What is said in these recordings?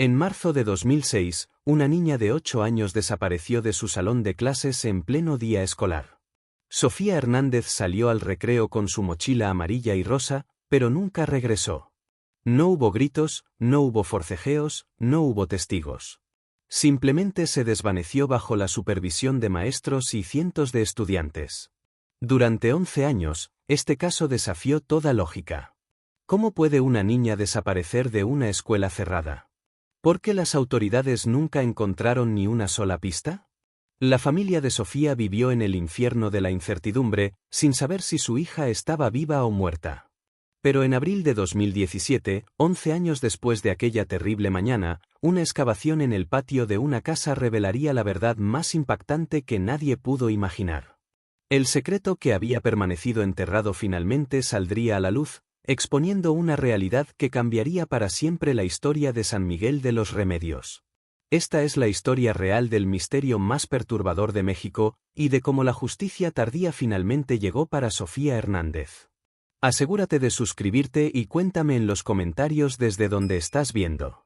En marzo de 2006, una niña de 8 años desapareció de su salón de clases en pleno día escolar. Sofía Hernández salió al recreo con su mochila amarilla y rosa, pero nunca regresó. No hubo gritos, no hubo forcejeos, no hubo testigos. Simplemente se desvaneció bajo la supervisión de maestros y cientos de estudiantes. Durante 11 años, este caso desafió toda lógica. ¿Cómo puede una niña desaparecer de una escuela cerrada? ¿Por qué las autoridades nunca encontraron ni una sola pista? La familia de Sofía vivió en el infierno de la incertidumbre, sin saber si su hija estaba viva o muerta. Pero en abril de 2017, 11 años después de aquella terrible mañana, una excavación en el patio de una casa revelaría la verdad más impactante que nadie pudo imaginar. El secreto que había permanecido enterrado finalmente saldría a la luz, exponiendo una realidad que cambiaría para siempre la historia de San Miguel de los Remedios. Esta es la historia real del misterio más perturbador de México, y de cómo la justicia tardía finalmente llegó para Sofía Hernández. Asegúrate de suscribirte y cuéntame en los comentarios desde donde estás viendo.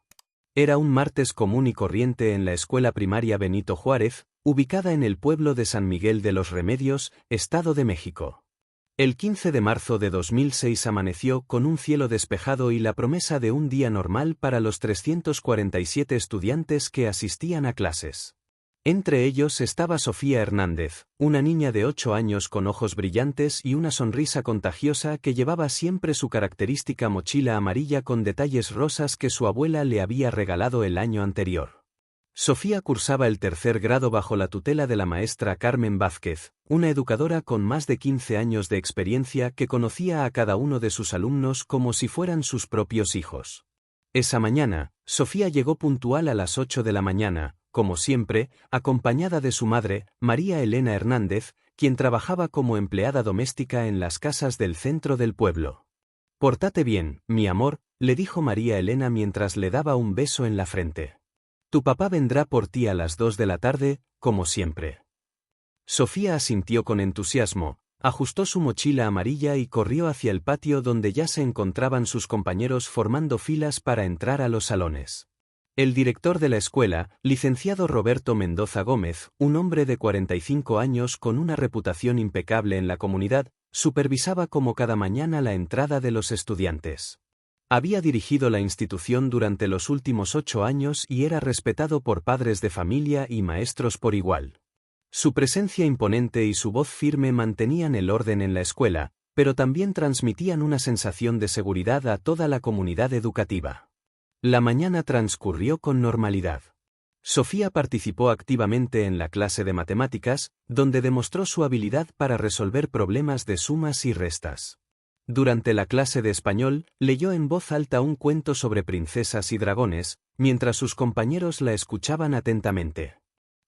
Era un martes común y corriente en la escuela primaria Benito Juárez, ubicada en el pueblo de San Miguel de los Remedios, Estado de México. El 15 de marzo de 2006 amaneció con un cielo despejado y la promesa de un día normal para los 347 estudiantes que asistían a clases. Entre ellos estaba Sofía Hernández, una niña de 8 años con ojos brillantes y una sonrisa contagiosa que llevaba siempre su característica mochila amarilla con detalles rosas que su abuela le había regalado el año anterior. Sofía cursaba el 3er grado bajo la tutela de la maestra Carmen Vázquez, una educadora con más de 15 años de experiencia que conocía a cada uno de sus alumnos como si fueran sus propios hijos. Esa mañana, Sofía llegó puntual a las 8 de la mañana, como siempre, acompañada de su madre, María Elena Hernández, quien trabajaba como empleada doméstica en las casas del centro del pueblo. «Pórtate bien, mi amor», le dijo María Elena mientras le daba un beso en la frente. «Tu papá vendrá por ti a las 2 de la tarde, como siempre». Sofía asintió con entusiasmo, ajustó su mochila amarilla y corrió hacia el patio donde ya se encontraban sus compañeros formando filas para entrar a los salones. El director de la escuela, licenciado Roberto Mendoza Gómez, un hombre de 45 años con una reputación impecable en la comunidad, supervisaba como cada mañana la entrada de los estudiantes. Había dirigido la institución durante los últimos 8 años y era respetado por padres de familia y maestros por igual. Su presencia imponente y su voz firme mantenían el orden en la escuela, pero también transmitían una sensación de seguridad a toda la comunidad educativa. La mañana transcurrió con normalidad. Sofía participó activamente en la clase de matemáticas, donde demostró su habilidad para resolver problemas de sumas y restas. Durante la clase de español, leyó en voz alta un cuento sobre princesas y dragones, mientras sus compañeros la escuchaban atentamente.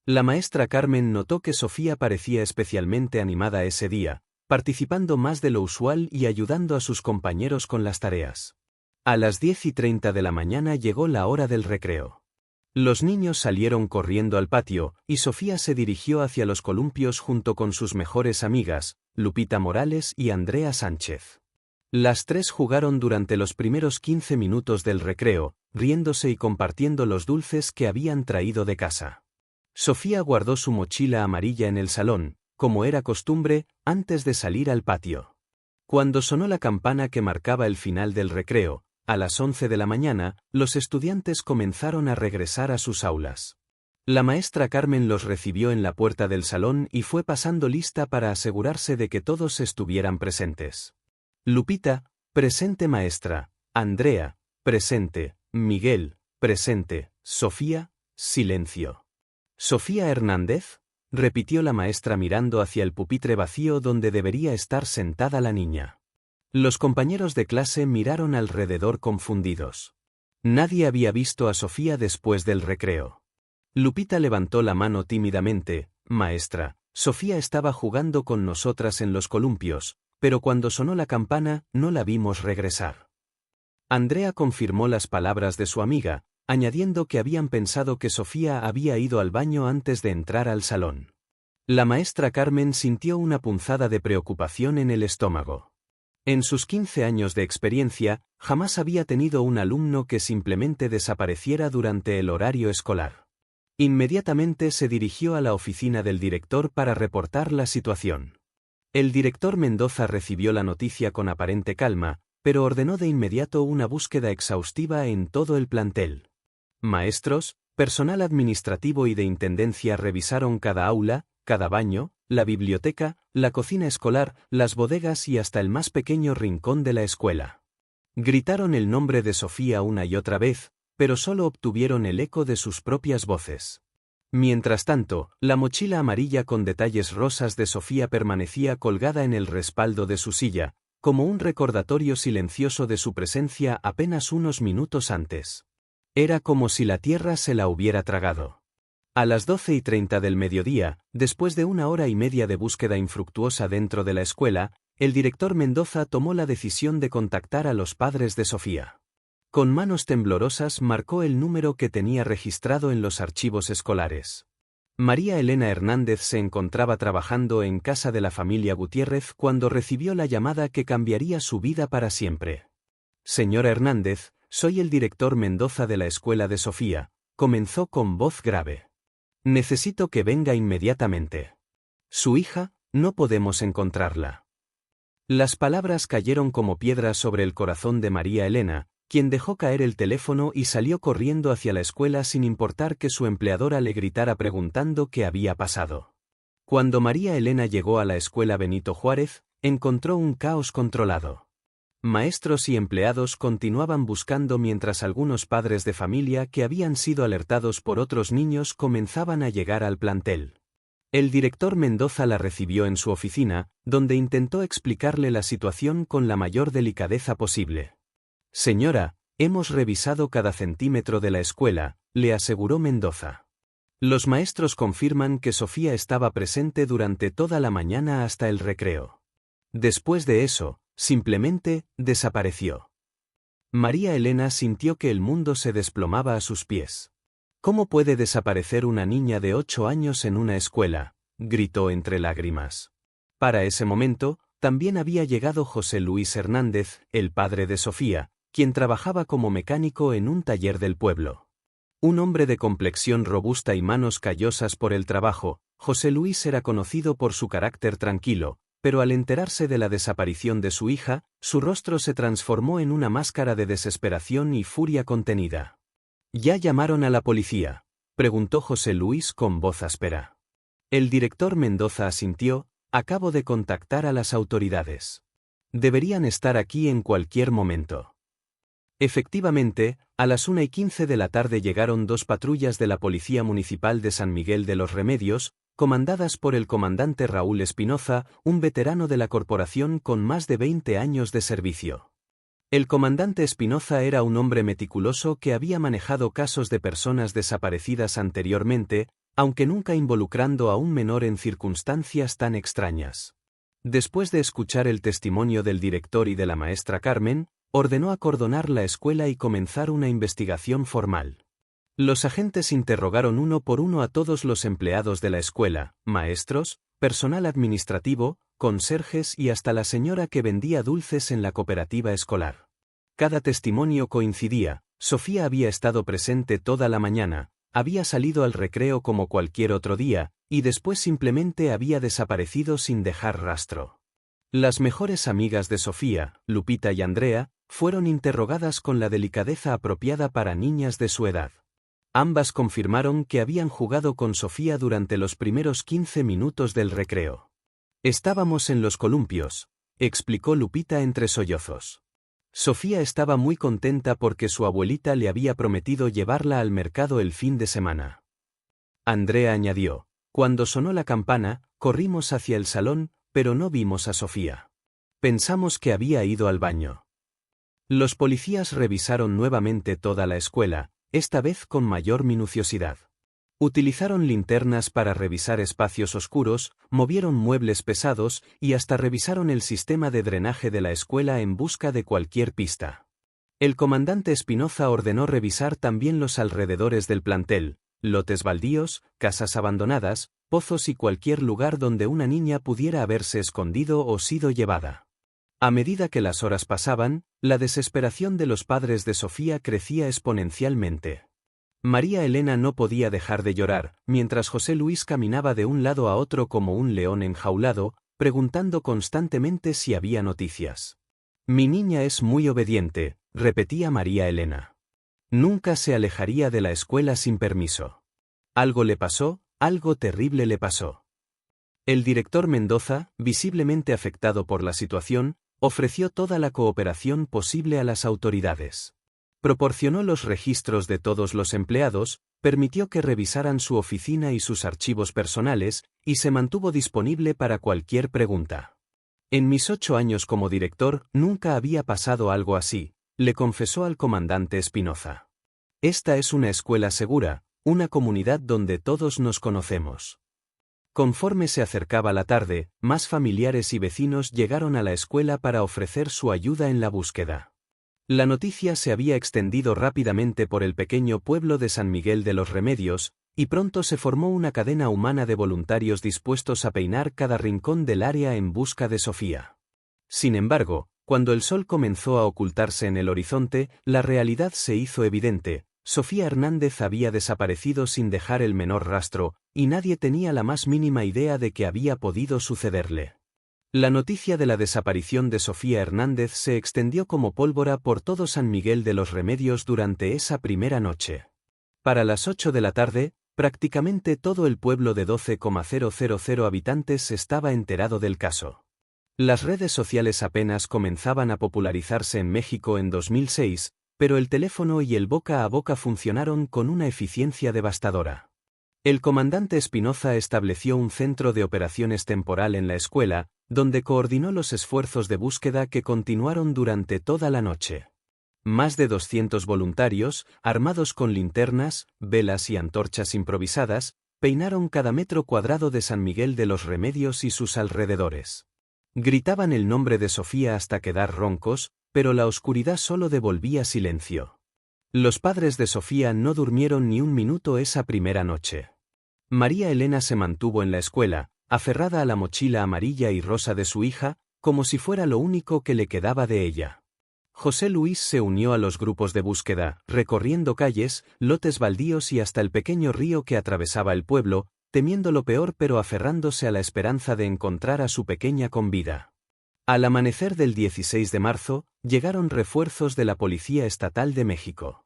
La maestra Carmen notó que Sofía parecía especialmente animada ese día, participando más de lo usual y ayudando a sus compañeros con las tareas. A las 10:30 de la mañana llegó la hora del recreo. Los niños salieron corriendo al patio, y Sofía se dirigió hacia los columpios junto con sus mejores amigas, Lupita Morales y Andrea Sánchez. Las tres jugaron durante los primeros 15 minutos del recreo, riéndose y compartiendo los dulces que habían traído de casa. Sofía guardó su mochila amarilla en el salón, como era costumbre, antes de salir al patio. Cuando sonó la campana que marcaba el final del recreo, a las 11 de la mañana, los estudiantes comenzaron a regresar a sus aulas. La maestra Carmen los recibió en la puerta del salón y fue pasando lista para asegurarse de que todos estuvieran presentes. Lupita, presente maestra. Andrea, presente. Miguel, presente. Sofía, silencio. ¿Sofía Hernández?, repitió la maestra mirando hacia el pupitre vacío donde debería estar sentada la niña. Los compañeros de clase miraron alrededor confundidos. Nadie había visto a Sofía después del recreo. Lupita levantó la mano tímidamente. «Maestra, Sofía estaba jugando con nosotras en los columpios, pero cuando sonó la campana, no la vimos regresar». Andrea confirmó las palabras de su amiga, añadiendo que habían pensado que Sofía había ido al baño antes de entrar al salón. La maestra Carmen sintió una punzada de preocupación en el estómago. En sus 15 años de experiencia, jamás había tenido un alumno que simplemente desapareciera durante el horario escolar. Inmediatamente se dirigió a la oficina del director para reportar la situación. El director Mendoza recibió la noticia con aparente calma, pero ordenó de inmediato una búsqueda exhaustiva en todo el plantel. Maestros, personal administrativo y de intendencia revisaron cada aula, cada baño, la biblioteca, la cocina escolar, las bodegas y hasta el más pequeño rincón de la escuela. Gritaron el nombre de Sofía una y otra vez, pero solo obtuvieron el eco de sus propias voces. Mientras tanto, la mochila amarilla con detalles rosas de Sofía permanecía colgada en el respaldo de su silla, como un recordatorio silencioso de su presencia apenas unos minutos antes. Era como si la tierra se la hubiera tragado. A las 12:30 del mediodía, después de 1 hora y media de búsqueda infructuosa dentro de la escuela, el director Mendoza tomó la decisión de contactar a los padres de Sofía. Con manos temblorosas marcó el número que tenía registrado en los archivos escolares. María Elena Hernández se encontraba trabajando en casa de la familia Gutiérrez cuando recibió la llamada que cambiaría su vida para siempre. Señora Hernández, soy el director Mendoza de la escuela de Sofía, comenzó con voz grave. Necesito que venga inmediatamente. Su hija, no podemos encontrarla. Las palabras cayeron como piedras sobre el corazón de María Elena, quien dejó caer el teléfono y salió corriendo hacia la escuela sin importar que su empleadora le gritara preguntando qué había pasado. Cuando María Elena llegó a la escuela Benito Juárez, encontró un caos controlado. Maestros y empleados continuaban buscando mientras algunos padres de familia que habían sido alertados por otros niños comenzaban a llegar al plantel. El director Mendoza la recibió en su oficina, donde intentó explicarle la situación con la mayor delicadeza posible. Señora, hemos revisado cada centímetro de la escuela, le aseguró Mendoza. Los maestros confirman que Sofía estaba presente durante toda la mañana hasta el recreo. Después de eso, simplemente, desapareció. María Elena sintió que el mundo se desplomaba a sus pies. ¿Cómo puede desaparecer una niña de 8 años en una escuela?, gritó entre lágrimas. Para ese momento, también había llegado José Luis Hernández, el padre de Sofía, quien trabajaba como mecánico en un taller del pueblo. Un hombre de complexión robusta y manos callosas por el trabajo, José Luis era conocido por su carácter tranquilo, pero al enterarse de la desaparición de su hija, su rostro se transformó en una máscara de desesperación y furia contenida. ¿Ya llamaron a la policía?, preguntó José Luis con voz áspera. El director Mendoza asintió, acabo de contactar a las autoridades. Deberían estar aquí en cualquier momento. Efectivamente, a las 1:15 de la tarde llegaron 2 patrullas de la Policía Municipal de San Miguel de los Remedios, comandadas por el comandante Raúl Espinoza, un veterano de la corporación con más de 20 años de servicio. El comandante Espinoza era un hombre meticuloso que había manejado casos de personas desaparecidas anteriormente, aunque nunca involucrando a un menor en circunstancias tan extrañas. Después de escuchar el testimonio del director y de la maestra Carmen, ordenó acordonar la escuela y comenzar una investigación formal. Los agentes interrogaron uno por uno a todos los empleados de la escuela, maestros, personal administrativo, conserjes y hasta la señora que vendía dulces en la cooperativa escolar. Cada testimonio coincidía: Sofía había estado presente toda la mañana, había salido al recreo como cualquier otro día, y después simplemente había desaparecido sin dejar rastro. Las mejores amigas de Sofía, Lupita y Andrea, fueron interrogadas con la delicadeza apropiada para niñas de su edad. Ambas confirmaron que habían jugado con Sofía durante los primeros 15 minutos del recreo. Estábamos en los columpios, explicó Lupita entre sollozos. Sofía estaba muy contenta porque su abuelita le había prometido llevarla al mercado el fin de semana. Andrea añadió, cuando sonó la campana, corrimos hacia el salón, pero no vimos a Sofía. Pensamos que había ido al baño. Los policías revisaron nuevamente toda la escuela, esta vez con mayor minuciosidad. Utilizaron linternas para revisar espacios oscuros, movieron muebles pesados y hasta revisaron el sistema de drenaje de la escuela en busca de cualquier pista. El comandante Espinoza ordenó revisar también los alrededores del plantel, lotes baldíos, casas abandonadas, pozos y cualquier lugar donde una niña pudiera haberse escondido o sido llevada. A medida que las horas pasaban, la desesperación de los padres de Sofía crecía exponencialmente. María Elena no podía dejar de llorar, mientras José Luis caminaba de un lado a otro como un león enjaulado, preguntando constantemente si había noticias. Mi niña es muy obediente, repetía María Elena. Nunca se alejaría de la escuela sin permiso. Algo le pasó, algo terrible le pasó. El director Mendoza, visiblemente afectado por la situación, ofreció toda la cooperación posible a las autoridades. Proporcionó los registros de todos los empleados, permitió que revisaran su oficina y sus archivos personales, y se mantuvo disponible para cualquier pregunta. En mis 8 años como director nunca había pasado algo así, le confesó al comandante Espinoza. Esta es una escuela segura, una comunidad donde todos nos conocemos. Conforme se acercaba la tarde, más familiares y vecinos llegaron a la escuela para ofrecer su ayuda en la búsqueda. La noticia se había extendido rápidamente por el pequeño pueblo de San Miguel de los Remedios, y pronto se formó una cadena humana de voluntarios dispuestos a peinar cada rincón del área en busca de Sofía. Sin embargo, cuando el sol comenzó a ocultarse en el horizonte, la realidad se hizo evidente. Sofía Hernández había desaparecido sin dejar el menor rastro, y nadie tenía la más mínima idea de que había podido sucederle. La noticia de la desaparición de Sofía Hernández se extendió como pólvora por todo San Miguel de los Remedios durante esa primera noche. Para las 8 de la tarde, prácticamente todo el pueblo de 12,000 habitantes estaba enterado del caso. Las redes sociales apenas comenzaban a popularizarse en México en 2006, pero el teléfono y el boca a boca funcionaron con una eficiencia devastadora. El comandante Espinoza estableció un centro de operaciones temporal en la escuela, donde coordinó los esfuerzos de búsqueda que continuaron durante toda la noche. Más de 200 voluntarios, armados con linternas, velas y antorchas improvisadas, peinaron cada metro cuadrado de San Miguel de los Remedios y sus alrededores. Gritaban el nombre de Sofía hasta quedar roncos, pero la oscuridad solo devolvía silencio. Los padres de Sofía no durmieron ni un minuto esa primera noche. María Elena se mantuvo en la escuela, aferrada a la mochila amarilla y rosa de su hija, como si fuera lo único que le quedaba de ella. José Luis se unió a los grupos de búsqueda, recorriendo calles, lotes baldíos y hasta el pequeño río que atravesaba el pueblo, temiendo lo peor pero aferrándose a la esperanza de encontrar a su pequeña con vida. Al amanecer del 16 de marzo, llegaron refuerzos de la Policía Estatal de México.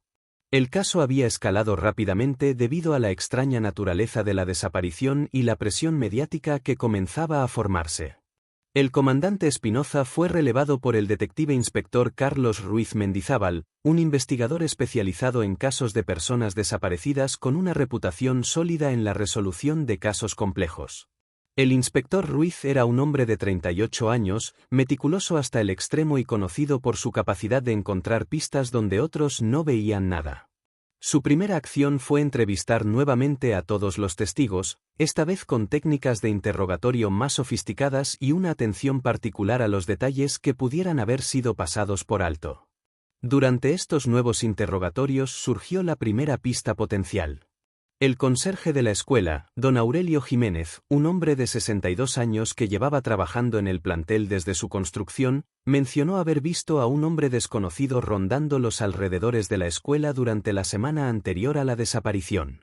El caso había escalado rápidamente debido a la extraña naturaleza de la desaparición y la presión mediática que comenzaba a formarse. El comandante Espinoza fue relevado por el detective inspector Carlos Ruiz Mendizábal, un investigador especializado en casos de personas desaparecidas con una reputación sólida en la resolución de casos complejos. El inspector Ruiz era un hombre de 38 años, meticuloso hasta el extremo y conocido por su capacidad de encontrar pistas donde otros no veían nada. Su primera acción fue entrevistar nuevamente a todos los testigos, esta vez con técnicas de interrogatorio más sofisticadas y una atención particular a los detalles que pudieran haber sido pasados por alto. Durante estos nuevos interrogatorios surgió la primera pista potencial. El conserje de la escuela, don Aurelio Jiménez, un hombre de 62 años que llevaba trabajando en el plantel desde su construcción, mencionó haber visto a un hombre desconocido rondando los alrededores de la escuela durante la semana anterior a la desaparición.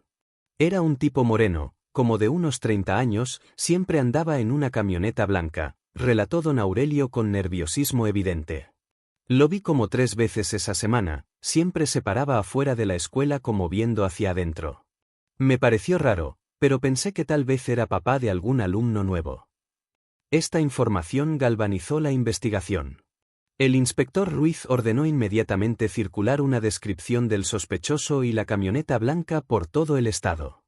Era un tipo moreno, como de unos 30 años, siempre andaba en una camioneta blanca, relató don Aurelio con nerviosismo evidente. Lo vi como 3 veces esa semana, siempre se paraba afuera de la escuela como viendo hacia adentro. Me pareció raro, pero pensé que tal vez era papá de algún alumno nuevo. Esta información galvanizó la investigación. El inspector Ruiz ordenó inmediatamente circular una descripción del sospechoso y la camioneta blanca por todo el estado.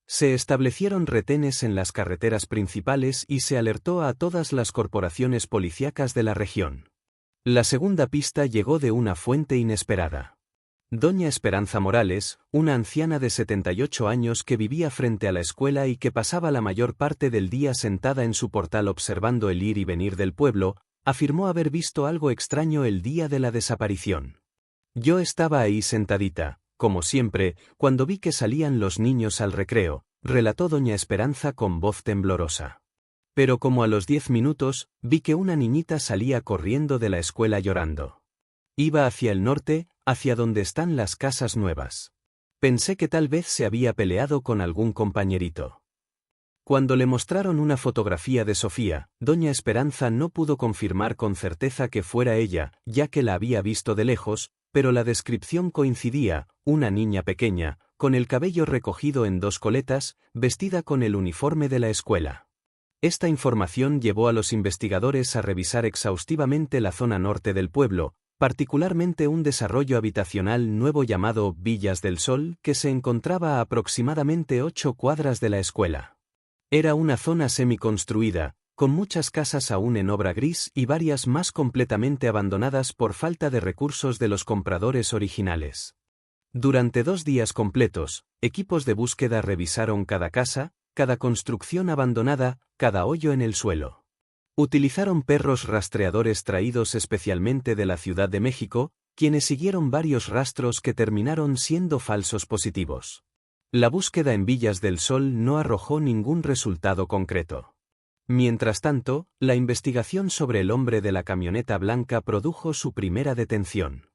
Se establecieron retenes en las carreteras principales y se alertó a todas las corporaciones policíacas de la región. La segunda pista llegó de una fuente inesperada. Doña Esperanza Morales, una anciana de 78 años que vivía frente a la escuela y que pasaba la mayor parte del día sentada en su portal observando el ir y venir del pueblo, afirmó haber visto algo extraño el día de la desaparición. Yo estaba ahí sentadita, como siempre, cuando vi que salían los niños al recreo, relató doña Esperanza con voz temblorosa. Pero como a los 10 minutos, vi que una niñita salía corriendo de la escuela llorando. Iba hacia el norte, hacia donde están las casas nuevas. Pensé que tal vez se había peleado con algún compañerito. Cuando le mostraron una fotografía de Sofía, doña Esperanza no pudo confirmar con certeza que fuera ella, ya que la había visto de lejos, pero la descripción coincidía: una niña pequeña, con el cabello recogido en 2 coletas, vestida con el uniforme de la escuela. Esta información llevó a los investigadores a revisar exhaustivamente la zona norte del pueblo, particularmente un desarrollo habitacional nuevo llamado Villas del Sol, que se encontraba a aproximadamente 8 cuadras de la escuela. Era una zona semiconstruida, con muchas casas aún en obra gris y varias más completamente abandonadas por falta de recursos de los compradores originales. Durante 2 días completos, equipos de búsqueda revisaron cada casa, cada construcción abandonada, cada hoyo en el suelo. Utilizaron perros rastreadores traídos especialmente de la Ciudad de México, quienes siguieron varios rastros que terminaron siendo falsos positivos. La búsqueda en Villas del Sol no arrojó ningún resultado concreto. Mientras tanto, la investigación sobre el hombre de la camioneta blanca produjo su primera detención.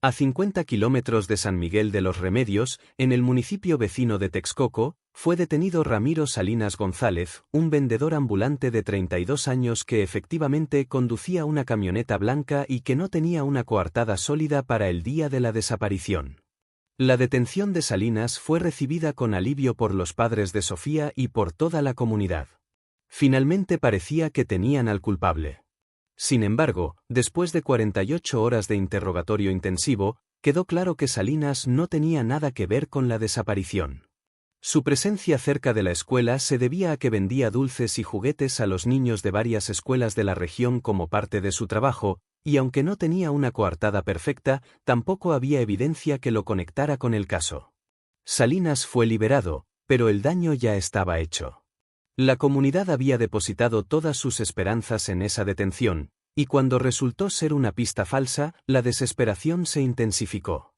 A 50 kilómetros de San Miguel de los Remedios, en el municipio vecino de Texcoco, fue detenido Ramiro Salinas González, un vendedor ambulante de 32 años que efectivamente conducía una camioneta blanca y que no tenía una coartada sólida para el día de la desaparición. La detención de Salinas fue recibida con alivio por los padres de Sofía y por toda la comunidad. Finalmente parecía que tenían al culpable. Sin embargo, después de 48 horas de interrogatorio intensivo, quedó claro que Salinas no tenía nada que ver con la desaparición. Su presencia cerca de la escuela se debía a que vendía dulces y juguetes a los niños de varias escuelas de la región como parte de su trabajo, y aunque no tenía una coartada perfecta, tampoco había evidencia que lo conectara con el caso. Salinas fue liberado, pero el daño ya estaba hecho. La comunidad había depositado todas sus esperanzas en esa detención, y cuando resultó ser una pista falsa, la desesperación se intensificó.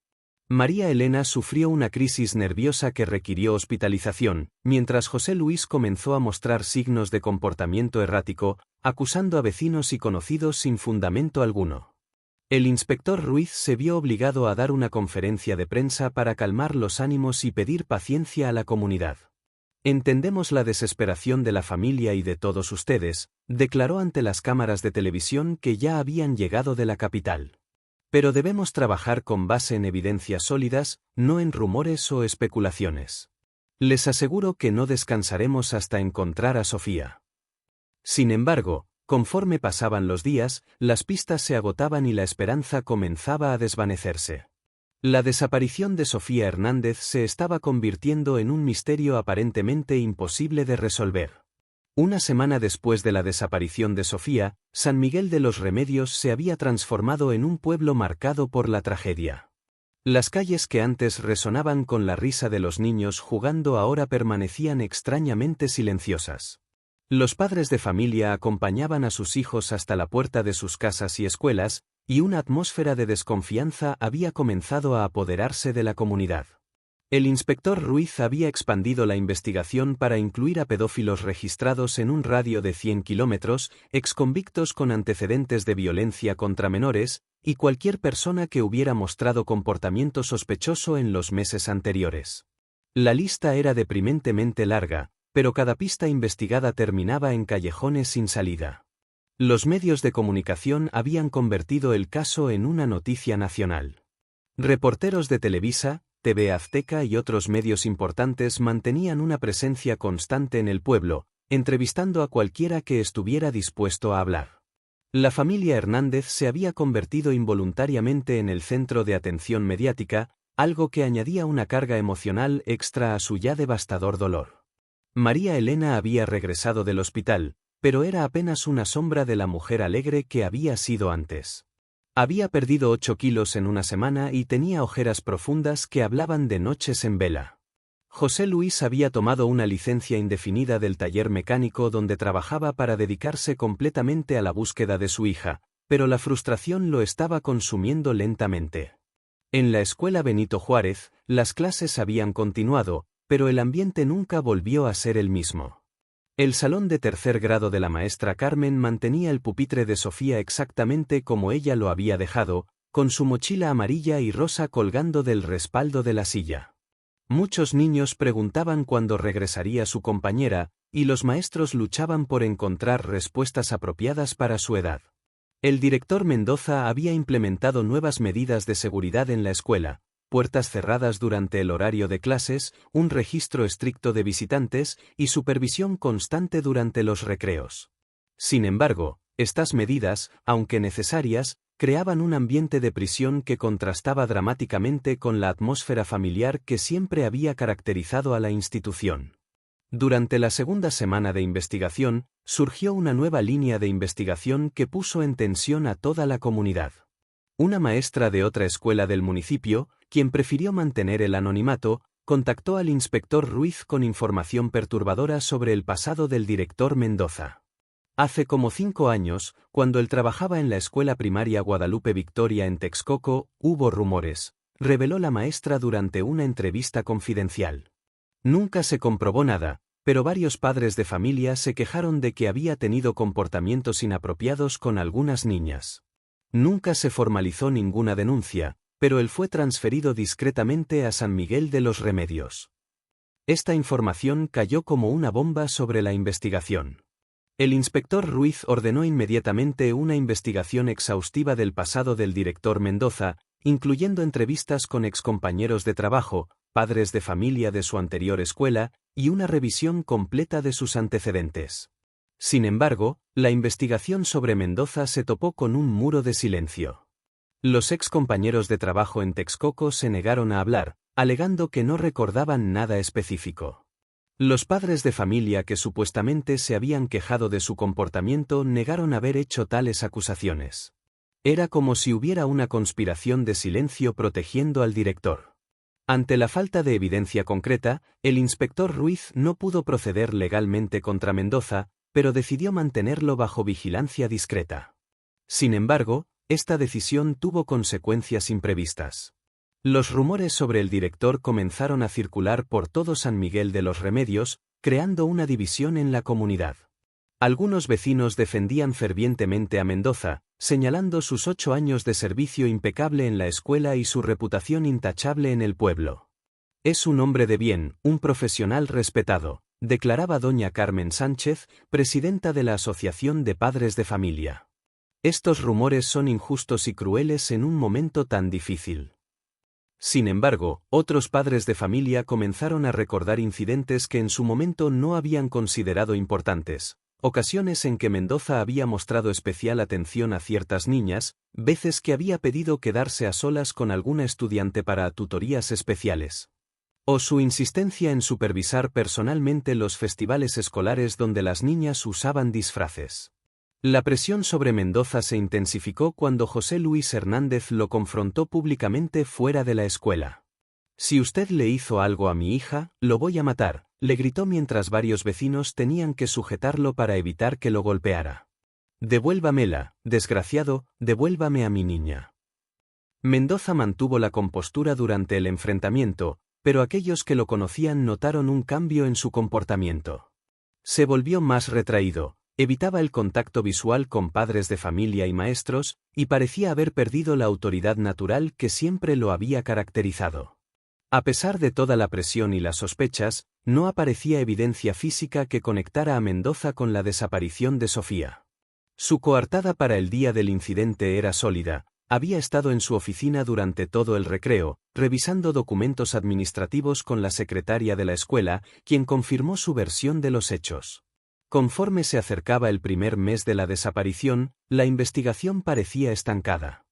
María Elena sufrió una crisis nerviosa que requirió hospitalización, mientras José Luis comenzó a mostrar signos de comportamiento errático, acusando a vecinos y conocidos sin fundamento alguno. El inspector Ruiz se vio obligado a dar una conferencia de prensa para calmar los ánimos y pedir paciencia a la comunidad. Entendemos la desesperación de la familia y de todos ustedes, declaró ante las cámaras de televisión que ya habían llegado de la capital. Pero debemos trabajar con base en evidencias sólidas, no en rumores o especulaciones. Les aseguro que no descansaremos hasta encontrar a Sofía. Sin embargo, conforme pasaban los días, las pistas se agotaban y la esperanza comenzaba a desvanecerse. La desaparición de Sofía Hernández se estaba convirtiendo en un misterio aparentemente imposible de resolver. Una semana después de la desaparición de Sofía, San Miguel de los Remedios se había transformado en un pueblo marcado por la tragedia. Las calles que antes resonaban con la risa de los niños jugando ahora permanecían extrañamente silenciosas. Los padres de familia acompañaban a sus hijos hasta la puerta de sus casas y escuelas, y una atmósfera de desconfianza había comenzado a apoderarse de la comunidad. El inspector Ruiz había expandido la investigación para incluir a pedófilos registrados en un radio de 100 kilómetros, exconvictos con antecedentes de violencia contra menores, y cualquier persona que hubiera mostrado comportamiento sospechoso en los meses anteriores. La lista era deprimentemente larga, pero cada pista investigada terminaba en callejones sin salida. Los medios de comunicación habían convertido el caso en una noticia nacional. Reporteros de Televisa, TV Azteca y otros medios importantes mantenían una presencia constante en el pueblo, entrevistando a cualquiera que estuviera dispuesto a hablar. La familia Hernández se había convertido involuntariamente en el centro de atención mediática, algo que añadía una carga emocional extra a su ya devastador dolor. María Elena había regresado del hospital, pero era apenas una sombra de la mujer alegre que había sido antes. Había perdido 8 kilos en una semana y tenía ojeras profundas que hablaban de noches en vela. José Luis había tomado una licencia indefinida del taller mecánico donde trabajaba para dedicarse completamente a la búsqueda de su hija, pero la frustración lo estaba consumiendo lentamente. En la escuela Benito Juárez, las clases habían continuado, pero el ambiente nunca volvió a ser el mismo. El salón de tercer grado de la maestra Carmen mantenía el pupitre de Sofía exactamente como ella lo había dejado, con su mochila amarilla y rosa colgando del respaldo de la silla. Muchos niños preguntaban cuándo regresaría su compañera, y los maestros luchaban por encontrar respuestas apropiadas para su edad. El director Mendoza había implementado nuevas medidas de seguridad en la escuela: puertas cerradas durante el horario de clases, un registro estricto de visitantes y supervisión constante durante los recreos. Sin embargo, estas medidas, aunque necesarias, creaban un ambiente de prisión que contrastaba dramáticamente con la atmósfera familiar que siempre había caracterizado a la institución. Durante la segunda semana de investigación, surgió una nueva línea de investigación que puso en tensión a toda la comunidad. Una maestra de otra escuela del municipio, quien prefirió mantener el anonimato, contactó al inspector Ruiz con información perturbadora sobre el pasado del director Mendoza. Hace como 5 años, cuando él trabajaba en la escuela primaria Guadalupe Victoria en Texcoco, hubo rumores, reveló la maestra durante una entrevista confidencial. Nunca se comprobó nada, pero varios padres de familia se quejaron de que había tenido comportamientos inapropiados con algunas niñas. Nunca se formalizó ninguna denuncia, pero él fue transferido discretamente a San Miguel de los Remedios. Esta información cayó como una bomba sobre la investigación. El inspector Ruiz ordenó inmediatamente una investigación exhaustiva del pasado del director Mendoza, incluyendo entrevistas con excompañeros de trabajo, padres de familia de su anterior escuela, y una revisión completa de sus antecedentes. Sin embargo, la investigación sobre Mendoza se topó con un muro de silencio. Los excompañeros de trabajo en Texcoco se negaron a hablar, alegando que no recordaban nada específico. Los padres de familia que supuestamente se habían quejado de su comportamiento negaron haber hecho tales acusaciones. Era como si hubiera una conspiración de silencio protegiendo al director. Ante la falta de evidencia concreta, el inspector Ruiz no pudo proceder legalmente contra Mendoza, pero decidió mantenerlo bajo vigilancia discreta. Sin embargo, esta decisión tuvo consecuencias imprevistas. Los rumores sobre el director comenzaron a circular por todo San Miguel de los Remedios, creando una división en la comunidad. Algunos vecinos defendían fervientemente a Mendoza, señalando sus 8 años de servicio impecable en la escuela y su reputación intachable en el pueblo. Es un hombre de bien, un profesional respetado, declaraba doña Carmen Sánchez, presidenta de la Asociación de Padres de Familia. Estos rumores son injustos y crueles en un momento tan difícil. Sin embargo, otros padres de familia comenzaron a recordar incidentes que en su momento no habían considerado importantes, ocasiones en que Mendoza había mostrado especial atención a ciertas niñas, veces que había pedido quedarse a solas con alguna estudiante para tutorías especiales, o su insistencia en supervisar personalmente los festivales escolares donde las niñas usaban disfraces. La presión sobre Mendoza se intensificó cuando José Luis Hernández lo confrontó públicamente fuera de la escuela. «Si usted le hizo algo a mi hija, lo voy a matar», le gritó mientras varios vecinos tenían que sujetarlo para evitar que lo golpeara. «Devuélvamela, desgraciado, devuélvame a mi niña». Mendoza mantuvo la compostura durante el enfrentamiento, pero aquellos que lo conocían notaron un cambio en su comportamiento. Se volvió más retraído, evitaba el contacto visual con padres de familia y maestros, y parecía haber perdido la autoridad natural que siempre lo había caracterizado. A pesar de toda la presión y las sospechas, no aparecía evidencia física que conectara a Mendoza con la desaparición de Sofía. Su coartada para el día del incidente era sólida. Había estado en su oficina durante todo el recreo, revisando documentos administrativos con la secretaria de la escuela, quien confirmó su versión de los hechos. Conforme se acercaba el primer mes de la desaparición, la investigación parecía estancada.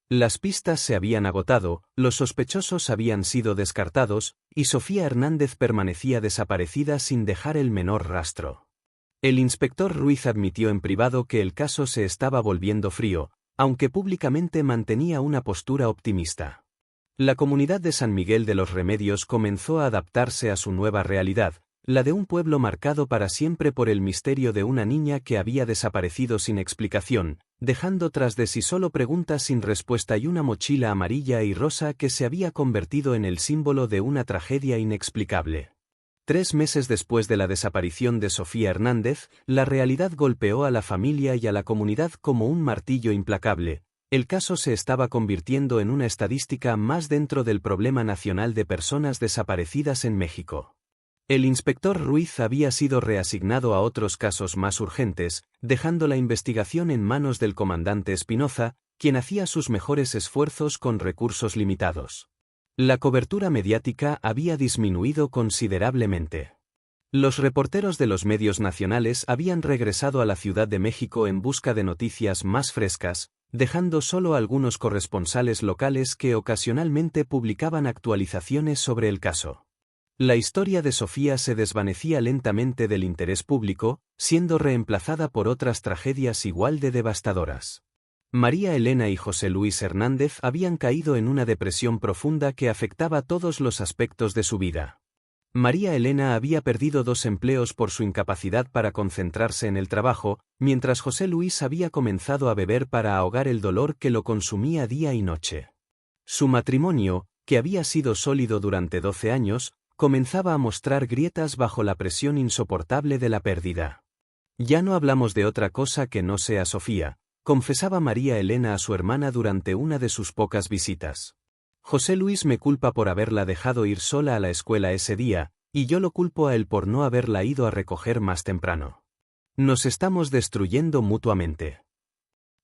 Las pistas se habían agotado, los sospechosos habían sido descartados, y Sofía Hernández permanecía desaparecida sin dejar el menor rastro. El inspector Ruiz admitió en privado que el caso se estaba volviendo frío, aunque públicamente mantenía una postura optimista. La comunidad de San Miguel de los Remedios comenzó a adaptarse a su nueva realidad, la de un pueblo marcado para siempre por el misterio de una niña que había desaparecido sin explicación, dejando tras de sí solo preguntas sin respuesta y una mochila amarilla y rosa que se había convertido en el símbolo de una tragedia inexplicable. 3 meses después de la desaparición de Sofía Hernández, la realidad golpeó a la familia y a la comunidad como un martillo implacable. El caso se estaba convirtiendo en una estadística más dentro del problema nacional de personas desaparecidas en México. El inspector Ruiz había sido reasignado a otros casos más urgentes, dejando la investigación en manos del comandante Espinoza, quien hacía sus mejores esfuerzos con recursos limitados. La cobertura mediática había disminuido considerablemente. Los reporteros de los medios nacionales habían regresado a la Ciudad de México en busca de noticias más frescas, dejando solo algunos corresponsales locales que ocasionalmente publicaban actualizaciones sobre el caso. La historia de Sofía se desvanecía lentamente del interés público, siendo reemplazada por otras tragedias igual de devastadoras. María Elena y José Luis Hernández habían caído en una depresión profunda que afectaba todos los aspectos de su vida. María Elena había perdido 2 empleos por su incapacidad para concentrarse en el trabajo, mientras José Luis había comenzado a beber para ahogar el dolor que lo consumía día y noche. Su matrimonio, que había sido sólido durante 12 años, comenzaba a mostrar grietas bajo la presión insoportable de la pérdida. «Ya no hablamos de otra cosa que no sea Sofía», confesaba María Elena a su hermana durante una de sus pocas visitas. «José Luis me culpa por haberla dejado ir sola a la escuela ese día, y yo lo culpo a él por no haberla ido a recoger más temprano. Nos estamos destruyendo mutuamente».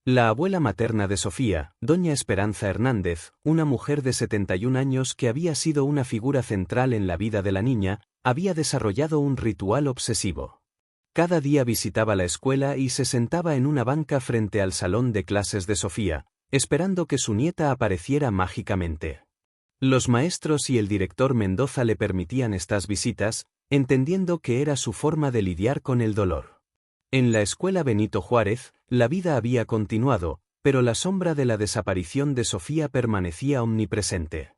La abuela materna de Sofía, doña Esperanza Hernández, una mujer de 71 años que había sido una figura central en la vida de la niña, había desarrollado un ritual obsesivo. Cada día visitaba la escuela y se sentaba en una banca frente al salón de clases de Sofía, esperando que su nieta apareciera mágicamente. Los maestros y el director Mendoza le permitían estas visitas, entendiendo que era su forma de lidiar con el dolor. En la escuela Benito Juárez, la vida había continuado, pero la sombra de la desaparición de Sofía permanecía omnipresente.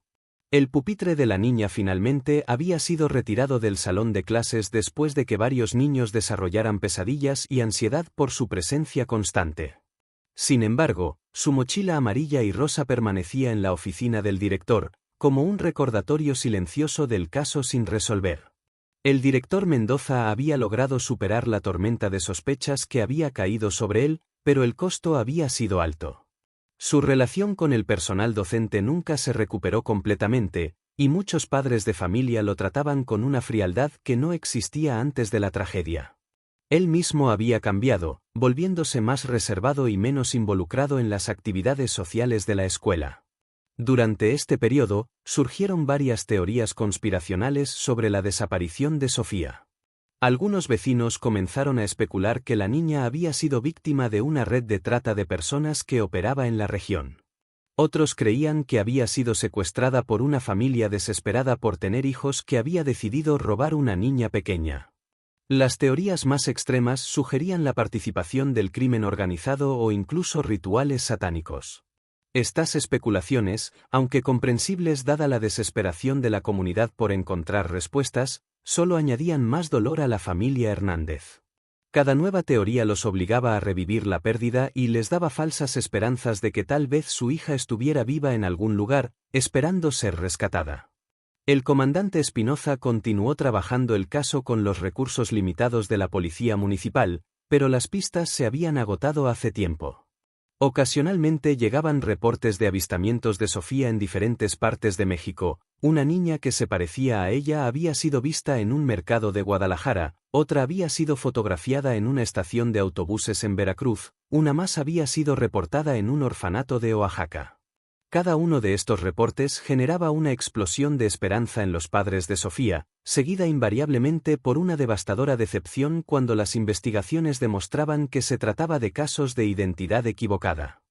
El pupitre de la niña finalmente había sido retirado del salón de clases después de que varios niños desarrollaran pesadillas y ansiedad por su presencia constante. Sin embargo, su mochila amarilla y rosa permanecía en la oficina del director, como un recordatorio silencioso del caso sin resolver. El director Mendoza había logrado superar la tormenta de sospechas que había caído sobre él, pero el costo había sido alto. Su relación con el personal docente nunca se recuperó completamente, y muchos padres de familia lo trataban con una frialdad que no existía antes de la tragedia. Él mismo había cambiado, volviéndose más reservado y menos involucrado en las actividades sociales de la escuela. Durante este periodo, surgieron varias teorías conspiracionales sobre la desaparición de Sofía. Algunos vecinos comenzaron a especular que la niña había sido víctima de una red de trata de personas que operaba en la región. Otros creían que había sido secuestrada por una familia desesperada por tener hijos que había decidido robar una niña pequeña. Las teorías más extremas sugerían la participación del crimen organizado o incluso rituales satánicos. Estas especulaciones, aunque comprensibles dada la desesperación de la comunidad por encontrar respuestas, solo añadían más dolor a la familia Hernández. Cada nueva teoría los obligaba a revivir la pérdida y les daba falsas esperanzas de que tal vez su hija estuviera viva en algún lugar, esperando ser rescatada. El comandante Espinoza continuó trabajando el caso con los recursos limitados de la policía municipal, pero las pistas se habían agotado hace tiempo. Ocasionalmente llegaban reportes de avistamientos de Sofía en diferentes partes de México. Una niña que se parecía a ella había sido vista en un mercado de Guadalajara, otra había sido fotografiada en una estación de autobuses en Veracruz, una más había sido reportada en un orfanato de Oaxaca. Cada uno de estos reportes generaba una explosión de esperanza en los padres de Sofía, seguida invariablemente por una devastadora decepción cuando las investigaciones demostraban que se trataba de casos de identidad equivocada.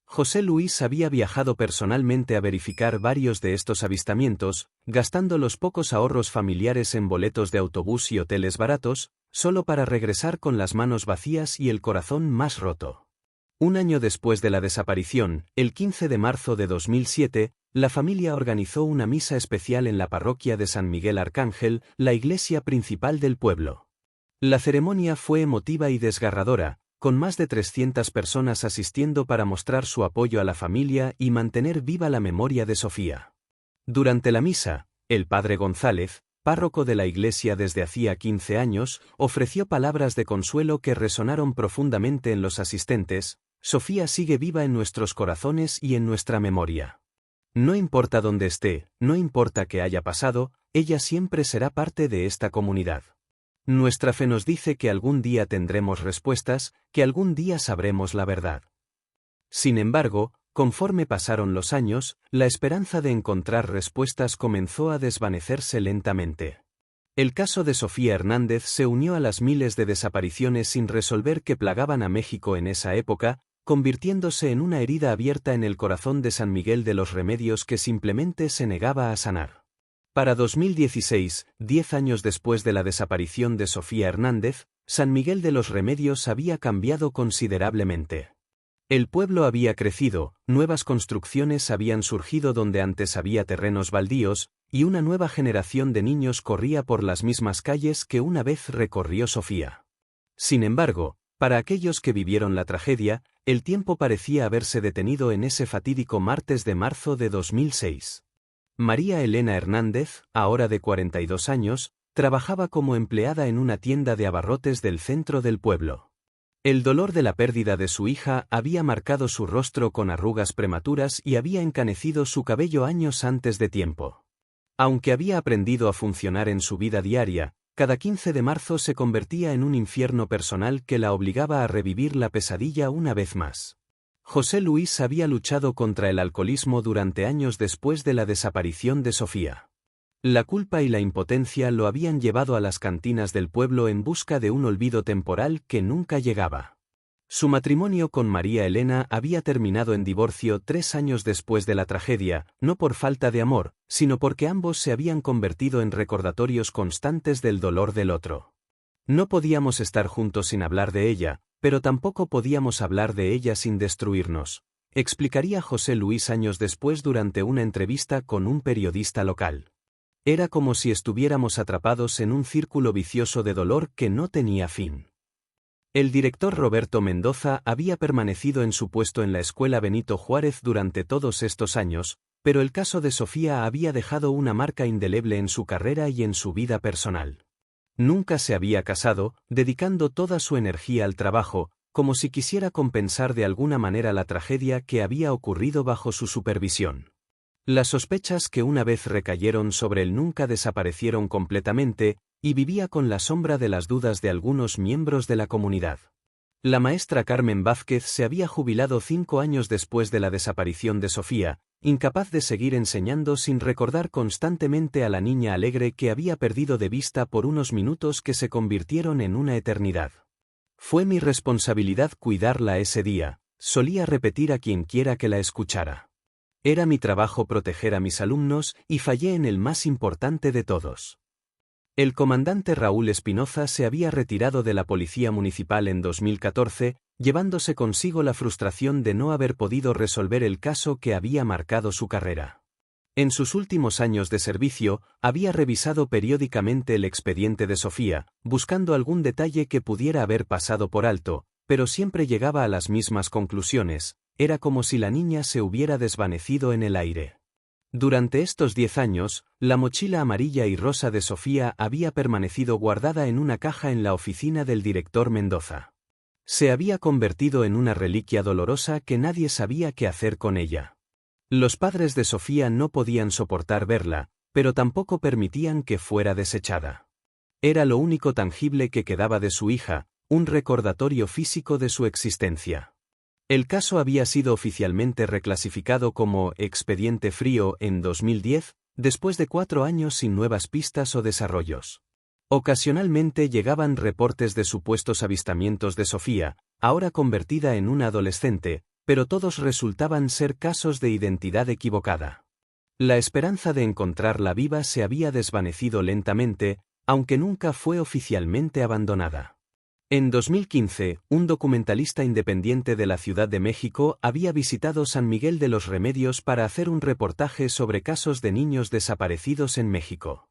José Luis había viajado personalmente a verificar varios de estos avistamientos, gastando los pocos ahorros familiares en boletos de autobús y hoteles baratos, solo para regresar con las manos vacías y el corazón más roto. Un año después de la desaparición, el 15 de marzo de 2007, la familia organizó una misa especial en la parroquia de San Miguel Arcángel, la iglesia principal del pueblo. La ceremonia fue emotiva y desgarradora, con más de 300 personas asistiendo para mostrar su apoyo a la familia y mantener viva la memoria de Sofía. Durante la misa, el padre González, párroco de la iglesia desde hacía 15 años, ofreció palabras de consuelo que resonaron profundamente en los asistentes. Sofía sigue viva en nuestros corazones y en nuestra memoria. No importa dónde esté, no importa qué haya pasado, ella siempre será parte de esta comunidad. Nuestra fe nos dice que algún día tendremos respuestas, que algún día sabremos la verdad. Sin embargo, conforme pasaron los años, la esperanza de encontrar respuestas comenzó a desvanecerse lentamente. El caso de Sofía Hernández se unió a las miles de desapariciones sin resolver que plagaban a México en esa época, convirtiéndose en una herida abierta en el corazón de San Miguel de los Remedios que simplemente se negaba a sanar. Para 2016, 10 años después de la desaparición de Sofía Hernández, San Miguel de los Remedios había cambiado considerablemente. El pueblo había crecido, nuevas construcciones habían surgido donde antes había terrenos baldíos, y una nueva generación de niños corría por las mismas calles que una vez recorrió Sofía. Sin embargo, para aquellos que vivieron la tragedia, el tiempo parecía haberse detenido en ese fatídico martes de marzo de 2006. María Elena Hernández, ahora de 42 años, trabajaba como empleada en una tienda de abarrotes del centro del pueblo. El dolor de la pérdida de su hija había marcado su rostro con arrugas prematuras y había encanecido su cabello años antes de tiempo. Aunque había aprendido a funcionar en su vida diaria, cada 15 de marzo se convertía en un infierno personal que la obligaba a revivir la pesadilla una vez más. José Luis había luchado contra el alcoholismo durante años después de la desaparición de Sofía. La culpa y la impotencia lo habían llevado a las cantinas del pueblo en busca de un olvido temporal que nunca llegaba. Su matrimonio con María Elena había terminado en divorcio 3 años después de la tragedia, no por falta de amor, sino porque ambos se habían convertido en recordatorios constantes del dolor del otro. No podíamos estar juntos sin hablar de ella, pero tampoco podíamos hablar de ella sin destruirnos, explicaría José Luis años después durante una entrevista con un periodista local. Era como si estuviéramos atrapados en un círculo vicioso de dolor que no tenía fin. El director Roberto Mendoza había permanecido en su puesto en la Escuela Benito Juárez durante todos estos años, pero el caso de Sofía había dejado una marca indeleble en su carrera y en su vida personal. Nunca se había casado, dedicando toda su energía al trabajo, como si quisiera compensar de alguna manera la tragedia que había ocurrido bajo su supervisión. Las sospechas que una vez recayeron sobre él nunca desaparecieron completamente, y vivía con la sombra de las dudas de algunos miembros de la comunidad. La maestra Carmen Vázquez se había jubilado 5 años después de la desaparición de Sofía, incapaz de seguir enseñando sin recordar constantemente a la niña alegre que había perdido de vista por unos minutos que se convirtieron en una eternidad. Fue mi responsabilidad cuidarla ese día, solía repetir a quien quiera que la escuchara. Era mi trabajo proteger a mis alumnos y fallé en el más importante de todos. El comandante Raúl Espinoza se había retirado de la Policía Municipal en 2014, llevándose consigo la frustración de no haber podido resolver el caso que había marcado su carrera. En sus últimos años de servicio, había revisado periódicamente el expediente de Sofía, buscando algún detalle que pudiera haber pasado por alto, pero siempre llegaba a las mismas conclusiones. Era como si la niña se hubiera desvanecido en el aire. Durante estos 10 años, la mochila amarilla y rosa de Sofía había permanecido guardada en una caja en la oficina del director Mendoza. Se había convertido en una reliquia dolorosa que nadie sabía qué hacer con ella. Los padres de Sofía no podían soportar verla, pero tampoco permitían que fuera desechada. Era lo único tangible que quedaba de su hija, un recordatorio físico de su existencia. El caso había sido oficialmente reclasificado como expediente frío en 2010, después de 4 años sin nuevas pistas o desarrollos. Ocasionalmente llegaban reportes de supuestos avistamientos de Sofía, ahora convertida en una adolescente, pero todos resultaban ser casos de identidad equivocada. La esperanza de encontrarla viva se había desvanecido lentamente, aunque nunca fue oficialmente abandonada. En 2015, un documentalista independiente de la Ciudad de México había visitado San Miguel de los Remedios para hacer un reportaje sobre casos de niños desaparecidos en México.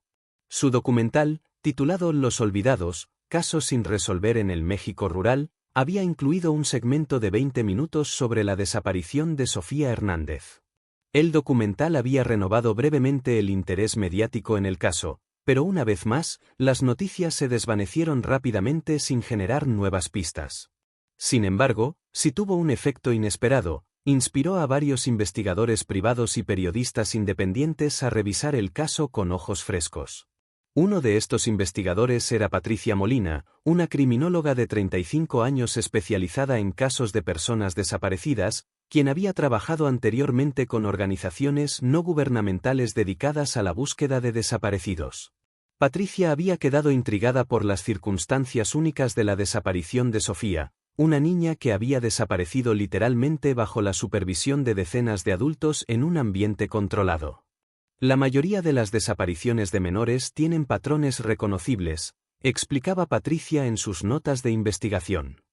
Su documental, titulado Los Olvidados, casos sin resolver en el México rural, había incluido un segmento de 20 minutos sobre la desaparición de Sofía Hernández. El documental había renovado brevemente el interés mediático en el caso, pero una vez más, las noticias se desvanecieron rápidamente sin generar nuevas pistas. Sin embargo, sí tuvo un efecto inesperado, inspiró a varios investigadores privados y periodistas independientes a revisar el caso con ojos frescos. Uno de estos investigadores era Patricia Molina, una criminóloga de 35 años especializada en casos de personas desaparecidas, quien había trabajado anteriormente con organizaciones no gubernamentales dedicadas a la búsqueda de desaparecidos. Patricia había quedado intrigada por las circunstancias únicas de la desaparición de Sofía, una niña que había desaparecido literalmente bajo la supervisión de decenas de adultos en un ambiente controlado. La mayoría de las desapariciones de menores tienen patrones reconocibles, explicaba Patricia en sus notas de investigación.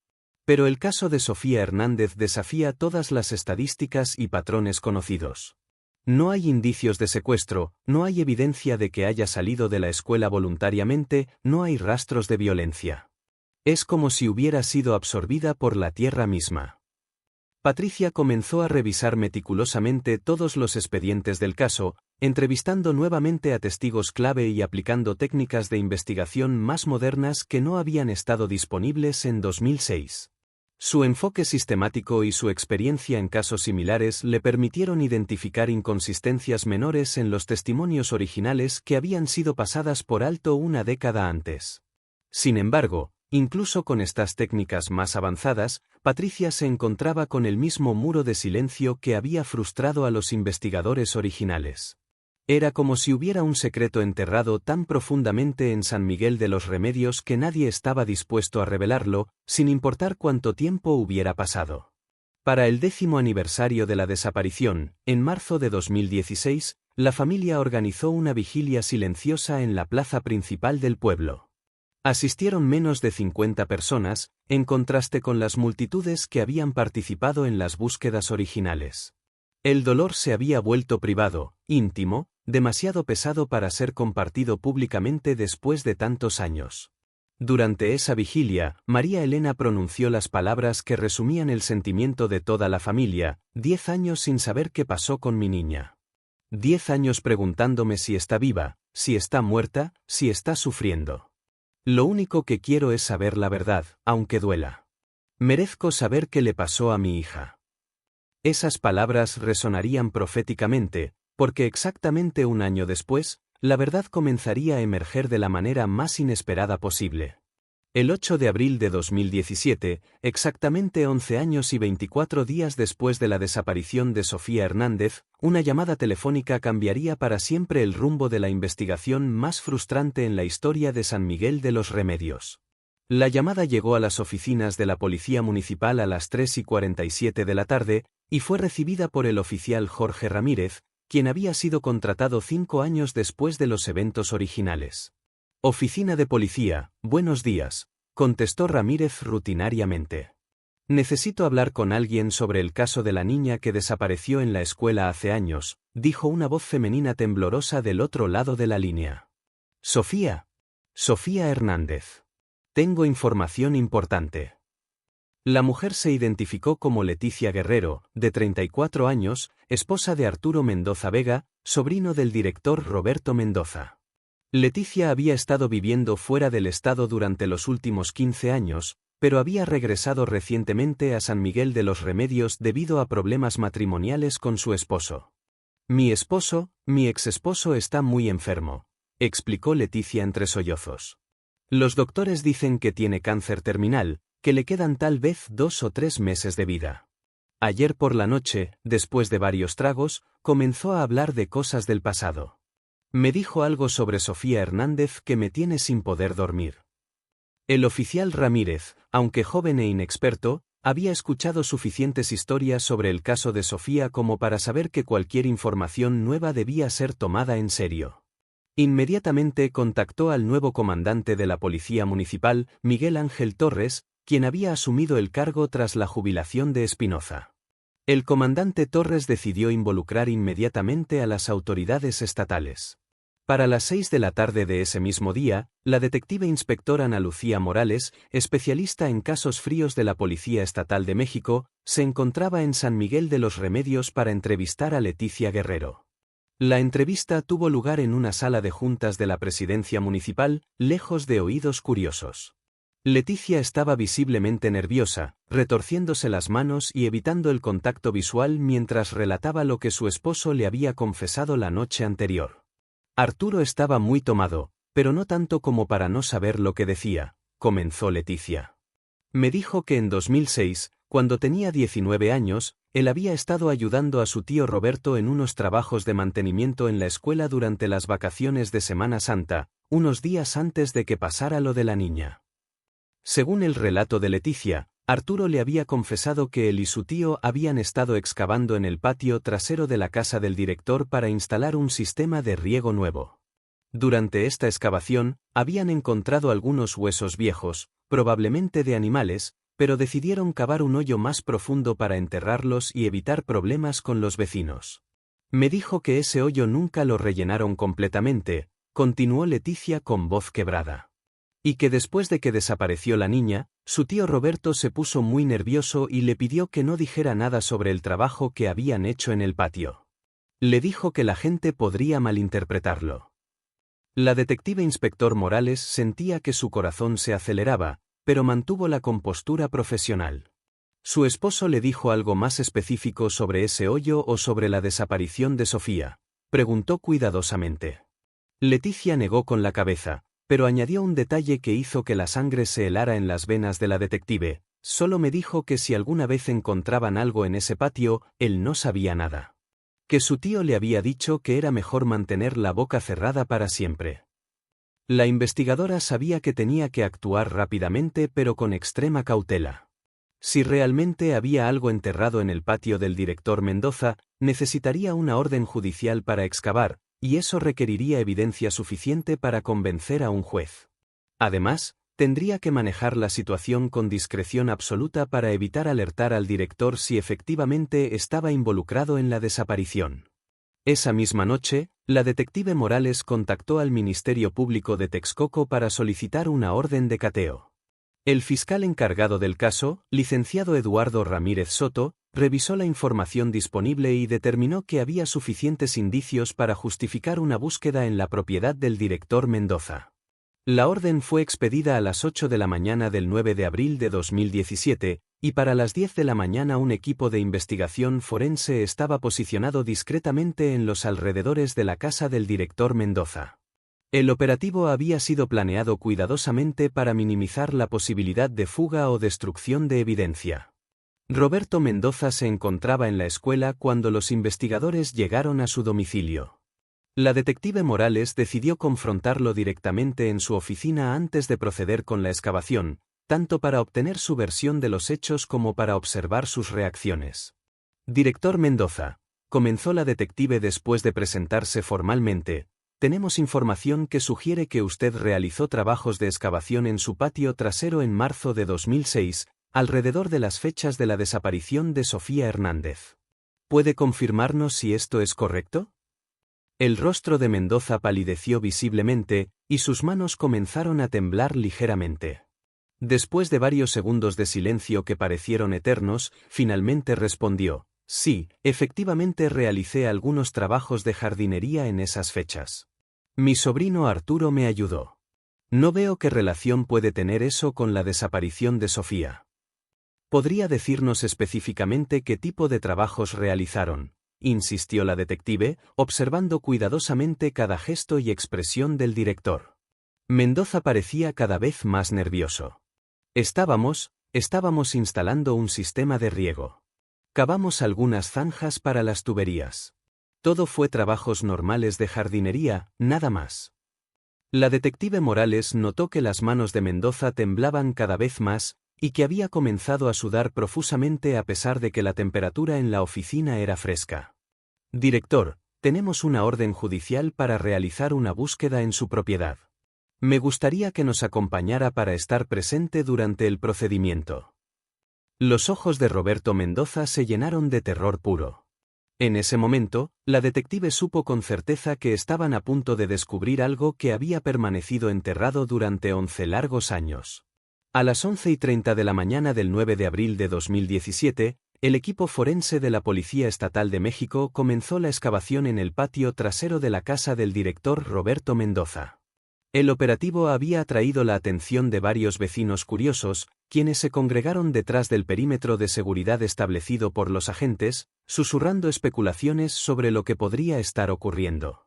Pero el caso de Sofía Hernández desafía todas las estadísticas y patrones conocidos. No hay indicios de secuestro, no hay evidencia de que haya salido de la escuela voluntariamente, no hay rastros de violencia. Es como si hubiera sido absorbida por la tierra misma. Patricia comenzó a revisar meticulosamente todos los expedientes del caso, entrevistando nuevamente a testigos clave y aplicando técnicas de investigación más modernas que no habían estado disponibles en 2006. Su enfoque sistemático y su experiencia en casos similares le permitieron identificar inconsistencias menores en los testimonios originales que habían sido pasadas por alto una década antes. Sin embargo, incluso con estas técnicas más avanzadas, Patricia se encontraba con el mismo muro de silencio que había frustrado a los investigadores originales. Era como si hubiera un secreto enterrado tan profundamente en San Miguel de los Remedios que nadie estaba dispuesto a revelarlo, sin importar cuánto tiempo hubiera pasado. Para el 10º aniversario de la desaparición, en marzo de 2016, la familia organizó una vigilia silenciosa en la plaza principal del pueblo. Asistieron menos de 50 personas, en contraste con las multitudes que habían participado en las búsquedas originales. El dolor se había vuelto privado, íntimo, demasiado pesado para ser compartido públicamente después de tantos años. Durante esa vigilia, María Elena pronunció las palabras que resumían el sentimiento de toda la familia: 10 años sin saber qué pasó con mi niña. 10 años preguntándome si está viva, si está muerta, si está sufriendo. Lo único que quiero es saber la verdad, aunque duela. Merezco saber qué le pasó a mi hija. Esas palabras resonarían proféticamente, porque exactamente un año después, la verdad comenzaría a emerger de la manera más inesperada posible. El 8 de abril de 2017, exactamente 11 años y 24 días después de la desaparición de Sofía Hernández, una llamada telefónica cambiaría para siempre el rumbo de la investigación más frustrante en la historia de San Miguel de los Remedios. La llamada llegó a las oficinas de la Policía Municipal a las 3:47 de la tarde, y fue recibida por el oficial Jorge Ramírez, quien había sido contratado 5 años después de los eventos originales. Oficina de policía, buenos días, contestó Ramírez rutinariamente. Necesito hablar con alguien sobre el caso de la niña que desapareció en la escuela hace años, dijo una voz femenina temblorosa del otro lado de la línea. Sofía. Sofía Hernández. Tengo información importante. La mujer se identificó como Leticia Guerrero, de 34 años, esposa de Arturo Mendoza Vega, sobrino del director Roberto Mendoza. Leticia había estado viviendo fuera del estado durante los últimos 15 años, pero había regresado recientemente a San Miguel de los Remedios debido a problemas matrimoniales con su esposo. Mi exesposo está muy enfermo, explicó Leticia entre sollozos. Los doctores dicen que tiene cáncer terminal, que le quedan tal vez 2 o 3 meses de vida. Ayer por la noche, después de varios tragos, comenzó a hablar de cosas del pasado. Me dijo algo sobre Sofía Hernández que me tiene sin poder dormir. El oficial Ramírez, aunque joven e inexperto, había escuchado suficientes historias sobre el caso de Sofía como para saber que cualquier información nueva debía ser tomada en serio. Inmediatamente contactó al nuevo comandante de la Policía Municipal, Miguel Ángel Torres, quien había asumido el cargo tras la jubilación de Espinoza. El comandante Torres decidió involucrar inmediatamente a las autoridades estatales. Para las 6 de la tarde de ese mismo día, la detective inspectora Ana Lucía Morales, especialista en casos fríos de la Policía Estatal de México, se encontraba en San Miguel de los Remedios para entrevistar a Leticia Guerrero. La entrevista tuvo lugar en una sala de juntas de la presidencia municipal, lejos de oídos curiosos. Leticia estaba visiblemente nerviosa, retorciéndose las manos y evitando el contacto visual mientras relataba lo que su esposo le había confesado la noche anterior. Arturo estaba muy tomado, pero no tanto como para no saber lo que decía, comenzó Leticia. Me dijo que en 2006, cuando tenía 19 años, él había estado ayudando a su tío Roberto en unos trabajos de mantenimiento en la escuela durante las vacaciones de Semana Santa, unos días antes de que pasara lo de la niña. Según el relato de Leticia, Arturo le había confesado que él y su tío habían estado excavando en el patio trasero de la casa del director para instalar un sistema de riego nuevo. Durante esta excavación, habían encontrado algunos huesos viejos, probablemente de animales, pero decidieron cavar un hoyo más profundo para enterrarlos y evitar problemas con los vecinos. Me dijo que ese hoyo nunca lo rellenaron completamente, continuó Leticia con voz quebrada. Y que después de que desapareció la niña, su tío Roberto se puso muy nervioso y le pidió que no dijera nada sobre el trabajo que habían hecho en el patio. Le dijo que la gente podría malinterpretarlo. La detective inspector Morales sentía que su corazón se aceleraba, pero mantuvo la compostura profesional. Su esposo le dijo algo más específico sobre ese hoyo o sobre la desaparición de Sofía, preguntó cuidadosamente. Leticia negó con la cabeza, pero añadió un detalle que hizo que la sangre se helara en las venas de la detective. Solo me dijo que si alguna vez encontraban algo en ese patio, él no sabía nada. Que su tío le había dicho que era mejor mantener la boca cerrada para siempre. La investigadora sabía que tenía que actuar rápidamente pero con extrema cautela. Si realmente había algo enterrado en el patio del director Mendoza, necesitaría una orden judicial para excavar, y eso requeriría evidencia suficiente para convencer a un juez. Además, tendría que manejar la situación con discreción absoluta para evitar alertar al director si efectivamente estaba involucrado en la desaparición. Esa misma noche, la detective Morales contactó al Ministerio Público de Texcoco para solicitar una orden de cateo. El fiscal encargado del caso, licenciado Eduardo Ramírez Soto, revisó la información disponible y determinó que había suficientes indicios para justificar una búsqueda en la propiedad del director Mendoza. La orden fue expedida a las 8 de la mañana del 9 de abril de 2017, y para las 10 de la mañana un equipo de investigación forense estaba posicionado discretamente en los alrededores de la casa del director Mendoza. El operativo había sido planeado cuidadosamente para minimizar la posibilidad de fuga o destrucción de evidencia. Roberto Mendoza se encontraba en la escuela cuando los investigadores llegaron a su domicilio. La detective Morales decidió confrontarlo directamente en su oficina antes de proceder con la excavación, tanto para obtener su versión de los hechos como para observar sus reacciones. Director Mendoza, comenzó la detective después de presentarse formalmente, tenemos información que sugiere que usted realizó trabajos de excavación en su patio trasero en marzo de 2006, alrededor de las fechas de la desaparición de Sofía Hernández. ¿Puede confirmarnos si esto es correcto? El rostro de Mendoza palideció visiblemente, y sus manos comenzaron a temblar ligeramente. Después de varios segundos de silencio que parecieron eternos, finalmente respondió, sí, efectivamente realicé algunos trabajos de jardinería en esas fechas. Mi sobrino Arturo me ayudó. No veo qué relación puede tener eso con la desaparición de Sofía. ¿Podría decirnos específicamente qué tipo de trabajos realizaron?, insistió la detective, observando cuidadosamente cada gesto y expresión del director. Mendoza parecía cada vez más nervioso. Estábamos instalando un sistema de riego. Cavamos algunas zanjas para las tuberías. Todo fue trabajos normales de jardinería, nada más. La detective Morales notó que las manos de Mendoza temblaban cada vez más, y que había comenzado a sudar profusamente a pesar de que la temperatura en la oficina era fresca. Director, tenemos una orden judicial para realizar una búsqueda en su propiedad. Me gustaría que nos acompañara para estar presente durante el procedimiento. Los ojos de Roberto Mendoza se llenaron de terror puro. En ese momento, la detective supo con certeza que estaban a punto de descubrir algo que había permanecido enterrado durante 11 largos años. A las 11:30 de la mañana del 9 de abril de 2017, el equipo forense de la Policía Estatal de México comenzó la excavación en el patio trasero de la casa del director Roberto Mendoza. El operativo había atraído la atención de varios vecinos curiosos, quienes se congregaron detrás del perímetro de seguridad establecido por los agentes, susurrando especulaciones sobre lo que podría estar ocurriendo.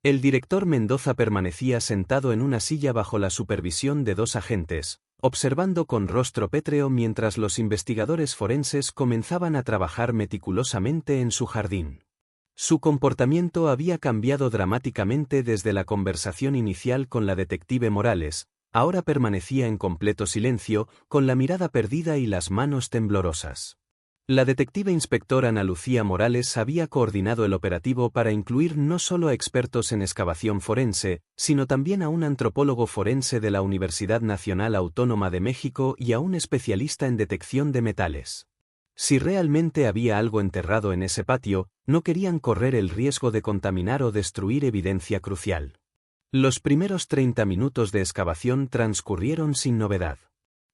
El director Mendoza permanecía sentado en una silla bajo la supervisión de dos agentes, observando con rostro pétreo mientras los investigadores forenses comenzaban a trabajar meticulosamente en su jardín. Su comportamiento había cambiado dramáticamente desde la conversación inicial con la detective Morales. Ahora permanecía en completo silencio, con la mirada perdida y las manos temblorosas. La detective inspectora Ana Lucía Morales había coordinado el operativo para incluir no solo a expertos en excavación forense, sino también a un antropólogo forense de la Universidad Nacional Autónoma de México y a un especialista en detección de metales. Si realmente había algo enterrado en ese patio, no querían correr el riesgo de contaminar o destruir evidencia crucial. Los primeros 30 minutos de excavación transcurrieron sin novedad.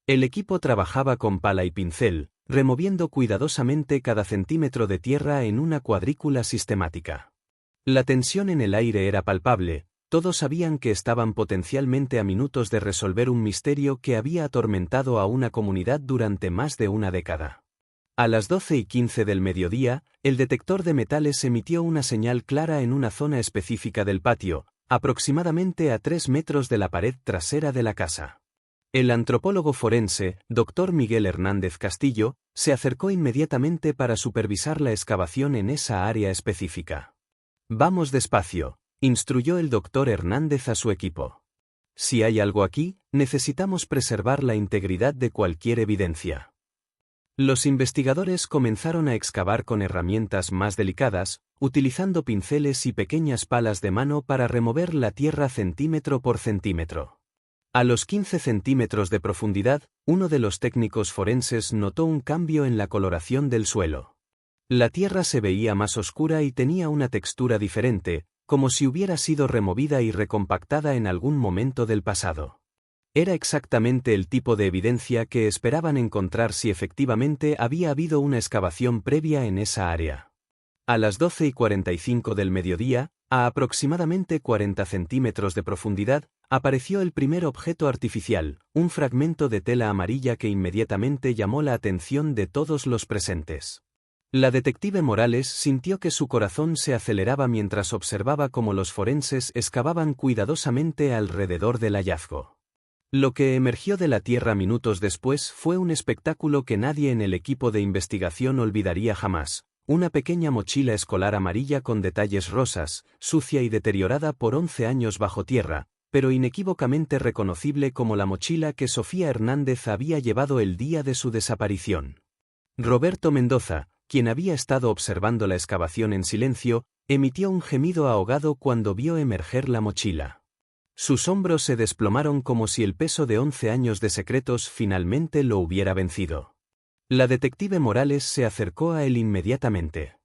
El equipo trabajaba con pala y pincel, removiendo cuidadosamente cada centímetro de tierra en una cuadrícula sistemática. La tensión en el aire era palpable, todos sabían que estaban potencialmente a minutos de resolver un misterio que había atormentado a una comunidad durante más de una década. A las 12:15 del mediodía, el detector de metales emitió una señal clara en una zona específica del patio, aproximadamente a 3 metros de la pared trasera de la casa. El antropólogo forense, Dr. Miguel Hernández Castillo, se acercó inmediatamente para supervisar la excavación en esa área específica. «Vamos despacio», instruyó el Dr. Hernández a su equipo. «Si hay algo aquí, necesitamos preservar la integridad de cualquier evidencia». Los investigadores comenzaron a excavar con herramientas más delicadas, utilizando pinceles y pequeñas palas de mano para remover la tierra centímetro por centímetro. A los 15 centímetros de profundidad, uno de los técnicos forenses notó un cambio en la coloración del suelo. La tierra se veía más oscura y tenía una textura diferente, como si hubiera sido removida y recompactada en algún momento del pasado. Era exactamente el tipo de evidencia que esperaban encontrar si efectivamente había habido una excavación previa en esa área. A las 12:45 del mediodía, a aproximadamente 40 centímetros de profundidad, apareció el primer objeto artificial, un fragmento de tela amarilla que inmediatamente llamó la atención de todos los presentes. La detective Morales sintió que su corazón se aceleraba mientras observaba cómo los forenses excavaban cuidadosamente alrededor del hallazgo. Lo que emergió de la tierra minutos después fue un espectáculo que nadie en el equipo de investigación olvidaría jamás. Una pequeña mochila escolar amarilla con detalles rosas, sucia y deteriorada por 11 años bajo tierra, pero inequívocamente reconocible como la mochila que Sofía Hernández había llevado el día de su desaparición. Roberto Mendoza, quien había estado observando la excavación en silencio, emitió un gemido ahogado cuando vio emerger la mochila. Sus hombros se desplomaron como si el peso de 11 años de secretos finalmente lo hubiera vencido. La detective Morales se acercó a él inmediatamente.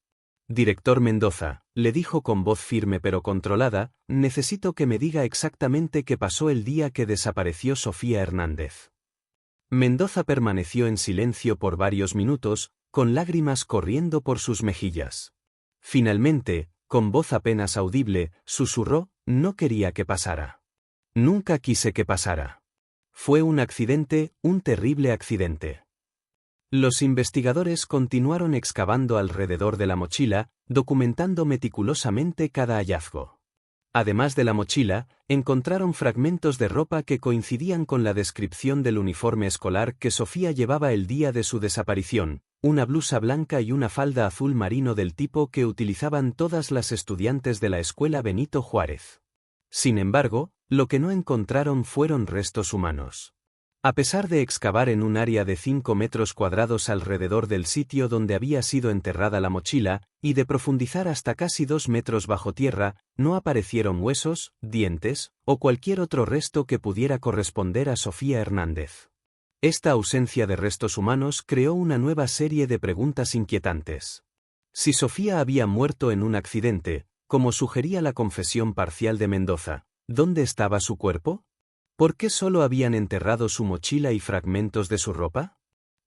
«Director Mendoza», le dijo con voz firme pero controlada, «necesito que me diga exactamente qué pasó el día que desapareció Sofía Hernández». Mendoza permaneció en silencio por varios minutos, con lágrimas corriendo por sus mejillas. Finalmente, con voz apenas audible, susurró: «No quería que pasara. Nunca quise que pasara. Fue un accidente, un terrible accidente». Los investigadores continuaron excavando alrededor de la mochila, documentando meticulosamente cada hallazgo. Además de la mochila, encontraron fragmentos de ropa que coincidían con la descripción del uniforme escolar que Sofía llevaba el día de su desaparición, una blusa blanca y una falda azul marino del tipo que utilizaban todas las estudiantes de la escuela Benito Juárez. Sin embargo, lo que no encontraron fueron restos humanos. A pesar de excavar en un área de 5 metros cuadrados alrededor del sitio donde había sido enterrada la mochila, y de profundizar hasta casi 2 metros bajo tierra, no aparecieron huesos, dientes, o cualquier otro resto que pudiera corresponder a Sofía Hernández. Esta ausencia de restos humanos creó una nueva serie de preguntas inquietantes. Si Sofía había muerto en un accidente, como sugería la confesión parcial de Mendoza, ¿dónde estaba su cuerpo? ¿Por qué solo habían enterrado su mochila y fragmentos de su ropa?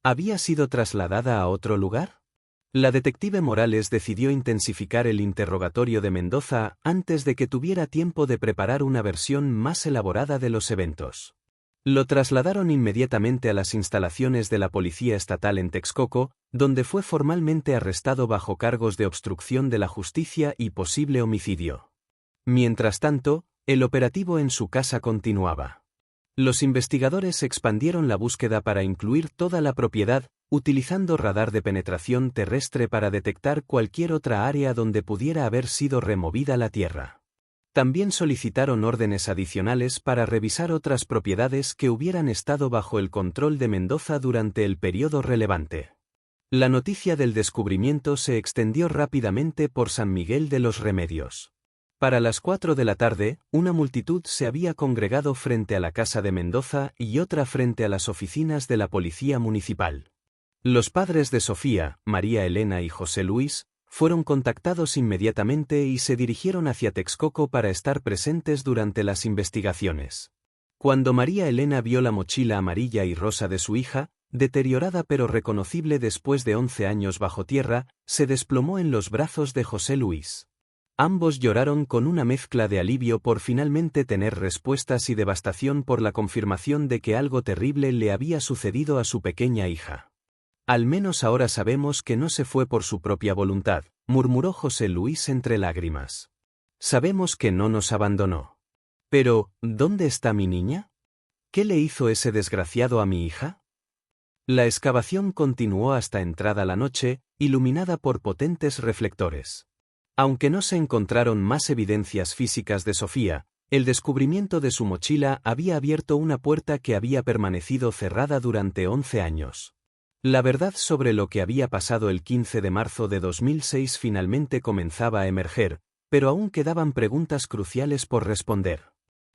¿Había sido trasladada a otro lugar? La detective Morales decidió intensificar el interrogatorio de Mendoza antes de que tuviera tiempo de preparar una versión más elaborada de los eventos. Lo trasladaron inmediatamente a las instalaciones de la Policía Estatal en Texcoco, donde fue formalmente arrestado bajo cargos de obstrucción de la justicia y posible homicidio. Mientras tanto, el operativo en su casa continuaba. Los investigadores expandieron la búsqueda para incluir toda la propiedad, utilizando radar de penetración terrestre para detectar cualquier otra área donde pudiera haber sido removida la tierra. También solicitaron órdenes adicionales para revisar otras propiedades que hubieran estado bajo el control de Mendoza durante el periodo relevante. La noticia del descubrimiento se extendió rápidamente por San Miguel de los Remedios. Para las 4 de la tarde, una multitud se había congregado frente a la casa de Mendoza y otra frente a las oficinas de la Policía Municipal. Los padres de Sofía, María Elena y José Luis, fueron contactados inmediatamente y se dirigieron hacia Texcoco para estar presentes durante las investigaciones. Cuando María Elena vio la mochila amarilla y rosa de su hija, deteriorada pero reconocible después de 11 años bajo tierra, se desplomó en los brazos de José Luis. Ambos lloraron con una mezcla de alivio por finalmente tener respuestas y devastación por la confirmación de que algo terrible le había sucedido a su pequeña hija. Al menos ahora sabemos que no se fue por su propia voluntad, murmuró José Luis entre lágrimas. Sabemos que no nos abandonó. Pero, ¿dónde está mi niña? ¿Qué le hizo ese desgraciado a mi hija? La excavación continuó hasta entrada la noche, iluminada por potentes reflectores. Aunque no se encontraron más evidencias físicas de Sofía, el descubrimiento de su mochila había abierto una puerta que había permanecido cerrada durante 11 años. La verdad sobre lo que había pasado el 15 de marzo de 2006 finalmente comenzaba a emerger, pero aún quedaban preguntas cruciales por responder.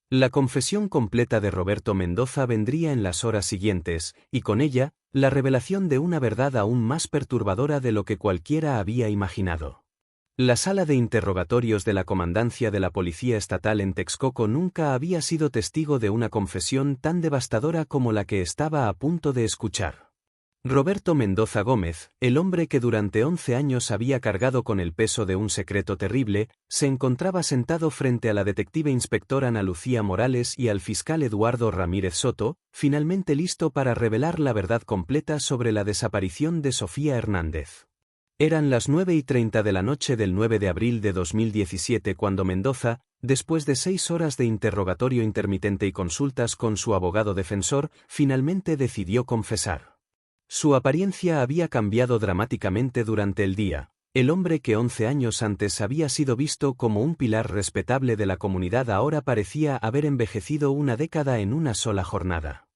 La confesión completa de Roberto Mendoza vendría en las horas siguientes, y con ella, la revelación de una verdad aún más perturbadora de lo que cualquiera había imaginado. La sala de interrogatorios de la Comandancia de la Policía Estatal en Texcoco nunca había sido testigo de una confesión tan devastadora como la que estaba a punto de escuchar. Roberto Mendoza Gómez, el hombre que durante 11 años había cargado con el peso de un secreto terrible, se encontraba sentado frente a la detective inspectora Ana Lucía Morales y al fiscal Eduardo Ramírez Soto, finalmente listo para revelar la verdad completa sobre la desaparición de Sofía Hernández. Eran las 9:30 de la noche del 9 de abril de 2017 cuando Mendoza, después de 6 horas de interrogatorio intermitente y consultas con su abogado defensor, finalmente decidió confesar. Su apariencia había cambiado dramáticamente durante el día. El hombre que 11 años antes había sido visto como un pilar respetable de la comunidad ahora parecía haber envejecido una década en una sola jornada.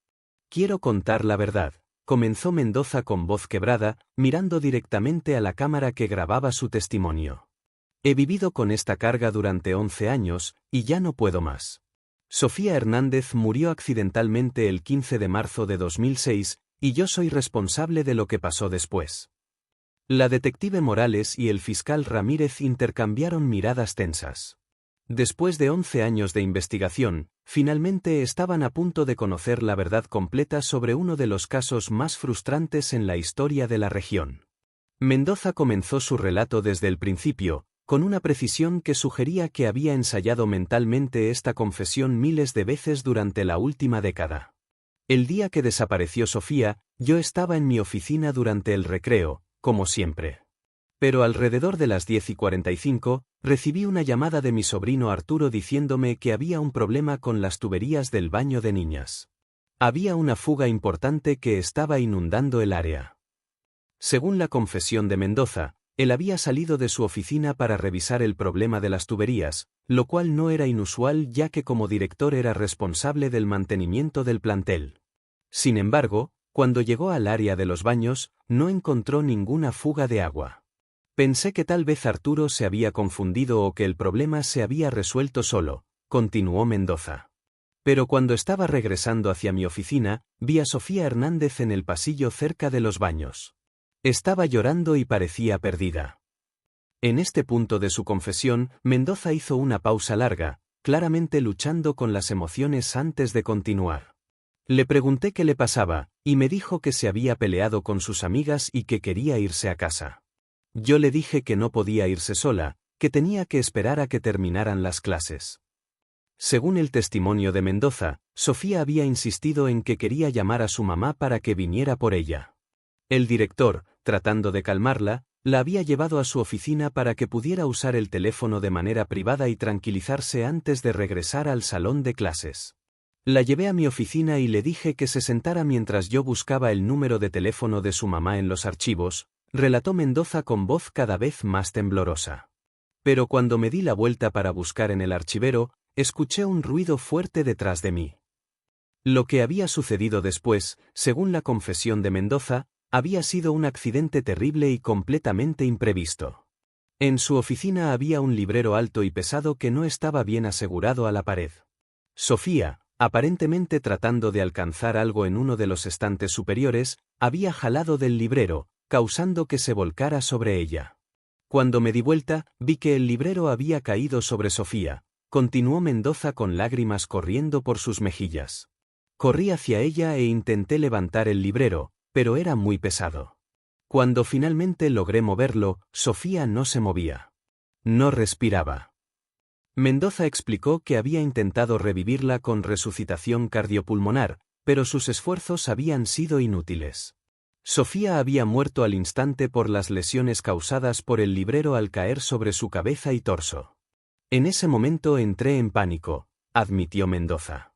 Quiero contar la verdad, comenzó Mendoza con voz quebrada, mirando directamente a la cámara que grababa su testimonio. He vivido con esta carga durante 11 años, y ya no puedo más. Sofía Hernández murió accidentalmente el 15 de marzo de 2006, y yo soy responsable de lo que pasó después. La detective Morales y el fiscal Ramírez intercambiaron miradas tensas. Después de 11 años de investigación, finalmente estaban a punto de conocer la verdad completa sobre uno de los casos más frustrantes en la historia de la región. Mendoza comenzó su relato desde el principio, con una precisión que sugería que había ensayado mentalmente esta confesión miles de veces durante la última década. El día que desapareció Sofía, yo estaba en mi oficina durante el recreo, como siempre. Pero alrededor de las 10:45, recibí una llamada de mi sobrino Arturo diciéndome que había un problema con las tuberías del baño de niñas. Había una fuga importante que estaba inundando el área. Según la confesión de Mendoza, él había salido de su oficina para revisar el problema de las tuberías, lo cual no era inusual ya que como director era responsable del mantenimiento del plantel. Sin embargo, cuando llegó al área de los baños, no encontró ninguna fuga de agua. Pensé que tal vez Arturo se había confundido o que el problema se había resuelto solo, continuó Mendoza. Pero cuando estaba regresando hacia mi oficina, vi a Sofía Hernández en el pasillo cerca de los baños. Estaba llorando y parecía perdida. En este punto de su confesión, Mendoza hizo una pausa larga, claramente luchando con las emociones antes de continuar. Le pregunté qué le pasaba, y me dijo que se había peleado con sus amigas y que quería irse a casa. Yo le dije que no podía irse sola, que tenía que esperar a que terminaran las clases. Según el testimonio de Mendoza, Sofía había insistido en que quería llamar a su mamá para que viniera por ella. El director, tratando de calmarla, la había llevado a su oficina para que pudiera usar el teléfono de manera privada y tranquilizarse antes de regresar al salón de clases. La llevé a mi oficina y le dije que se sentara mientras yo buscaba el número de teléfono de su mamá en los archivos, relató Mendoza con voz cada vez más temblorosa. Pero cuando me di la vuelta para buscar en el archivero, escuché un ruido fuerte detrás de mí. Lo que había sucedido después, según la confesión de Mendoza, había sido un accidente terrible y completamente imprevisto. En su oficina había un librero alto y pesado que no estaba bien asegurado a la pared. Sofía, aparentemente tratando de alcanzar algo en uno de los estantes superiores, había jalado del librero, causando que se volcara sobre ella. Cuando me di vuelta, vi que el librero había caído sobre Sofía, continuó Mendoza con lágrimas corriendo por sus mejillas. Corrí hacia ella e intenté levantar el librero, pero era muy pesado. Cuando finalmente logré moverlo, Sofía no se movía. No respiraba. Mendoza explicó que había intentado revivirla con resucitación cardiopulmonar, pero sus esfuerzos habían sido inútiles. Sofía había muerto al instante por las lesiones causadas por el librero al caer sobre su cabeza y torso. En ese momento entré en pánico, admitió Mendoza.